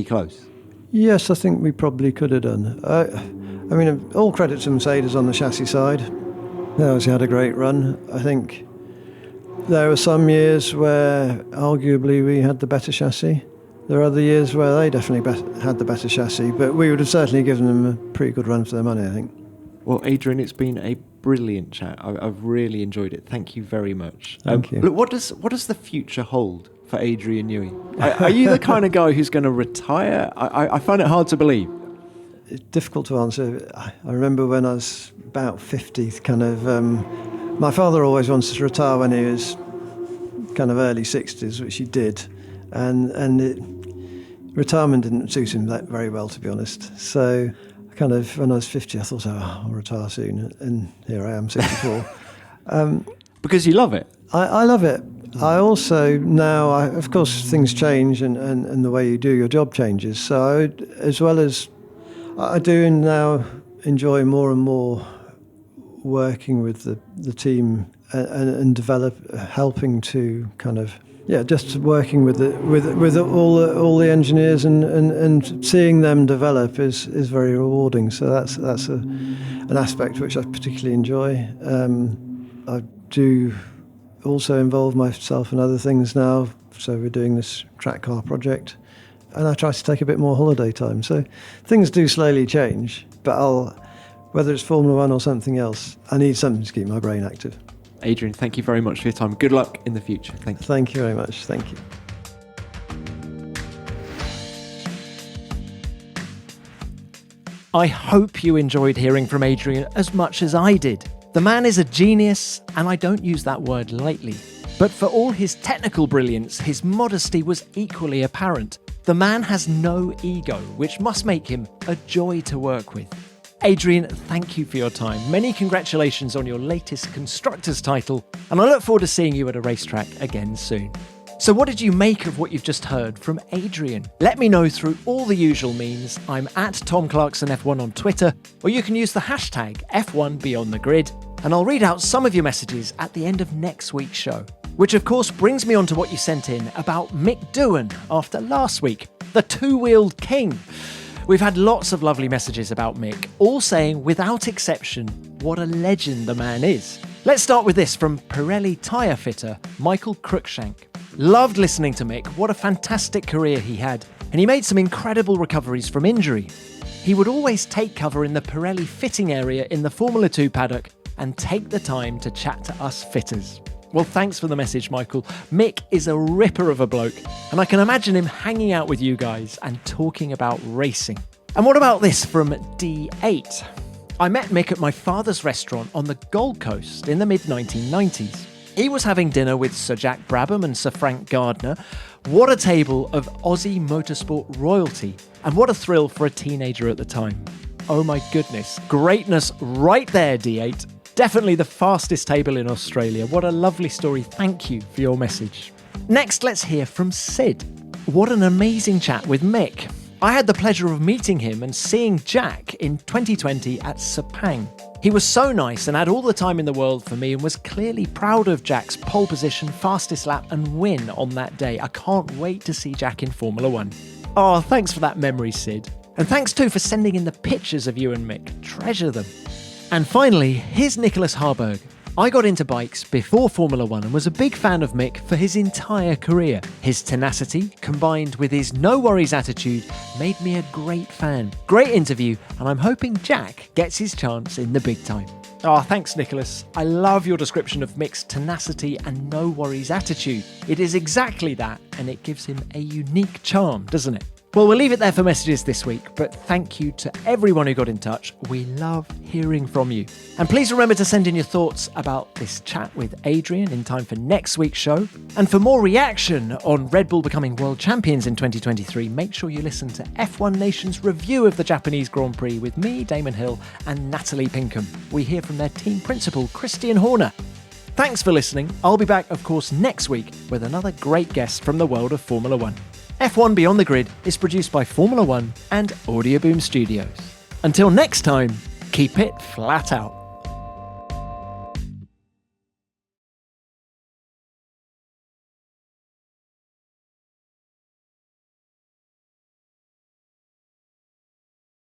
close?
Yes, I think we probably could have done. I mean, all credit to Mercedes on the chassis side. They obviously had a great run. I think there were some years where arguably we had the better chassis. There are other years where they definitely had the better chassis, but we would have certainly given them a pretty good run for their money, I think.
Well, Adrian, it's been a brilliant chat. I've really enjoyed it. Thank you very much.
Thank you.
Look, what does the future hold for Adrian Newey? Are you the kind of guy who's going to retire? I find it hard to believe.
It's difficult to answer. I remember when I was about 50, my father always wanted to retire when he was kind of early 60s, which he did. And retirement didn't suit him that very well, to be honest. So when I was 50, I thought, I'll retire soon. And here I am, 64.
Because you love it?
I love it. I also now, of course, things change and the way you do your job changes. So as well as I do now enjoy more and more working with the team and helping to just working with all the engineers and seeing them develop is very rewarding. So that's an aspect which I particularly enjoy. I do also involve myself in other things now. So we're doing this track car project, and I try to take a bit more holiday time. So things do slowly change, but whether it's Formula One or something else, I need something to keep my brain active.
Adrian, thank you very much for your time. Good luck in the future. Thank you.
Thank you very much. Thank you.
I hope you enjoyed hearing from Adrian as much as I did. The man is a genius, and I don't use that word lightly. But for all his technical brilliance, his modesty was equally apparent. The man has no ego, which must make him a joy to work with. Adrian, thank you for your time. Many congratulations on your latest Constructors title, and I look forward to seeing you at a racetrack again soon. So what did you make of what you've just heard from Adrian? Let me know through all the usual means. I'm at Tom Clarkson F1 on Twitter, or you can use the hashtag F1BeyondTheGrid, and I'll read out some of your messages at the end of next week's show. Which of course brings me on to what you sent in about Mick Doohan after last week, the two-wheeled king. We've had lots of lovely messages about Mick, all saying, without exception, what a legend the man is. Let's start with this from Pirelli tyre fitter Michael Cruikshank. Loved listening to Mick, what a fantastic career he had, and he made some incredible recoveries from injury. He would always take cover in the Pirelli fitting area in the Formula 2 paddock and take the time to chat to us fitters. Well, thanks for the message, Michael. Mick is a ripper of a bloke, and I can imagine him hanging out with you guys and talking about racing. And what about this from D8? I met Mick at my father's restaurant on the Gold Coast in the mid-1990s. He was having dinner with Sir Jack Brabham and Sir Frank Gardner. What a table of Aussie motorsport royalty, and what a thrill for a teenager at the time. Oh my goodness, greatness right there, D8. Definitely the fastest table in Australia. What a lovely story. Thank you for your message. Next, let's hear from Sid. What an amazing chat with Mick. I had the pleasure of meeting him and seeing Jack in 2020 at Sepang. He was so nice and had all the time in the world for me and was clearly proud of Jack's pole position, fastest lap and win on that day. I can't wait to see Jack in Formula One. Oh, thanks for that memory, Sid. And thanks too for sending in the pictures of you and Mick. Treasure them. And finally, here's Nicholas Harburg. I got into bikes before Formula One and was a big fan of Mick for his entire career. His tenacity, combined with his no-worries attitude, made me a great fan. Great interview, and I'm hoping Jack gets his chance in the big time. Oh, thanks, Nicholas. I love your description of Mick's tenacity and no-worries attitude. It is exactly that, and it gives him a unique charm, doesn't it? Well, we'll leave it there for messages this week, but thank you to everyone who got in touch. We love hearing from you. And please remember to send in your thoughts about this chat with Adrian in time for next week's show. And for more reaction on Red Bull becoming world champions in 2023, make sure you listen to F1 Nation's review of the Japanese Grand Prix with me, Damon Hill, and Natalie Pinkham. We hear from their team principal, Christian Horner. Thanks for listening. I'll be back, of course, next week with another great guest from the world of Formula One. F1 Beyond the Grid is produced by Formula One and Audioboom Studios. Until next time, keep it flat out.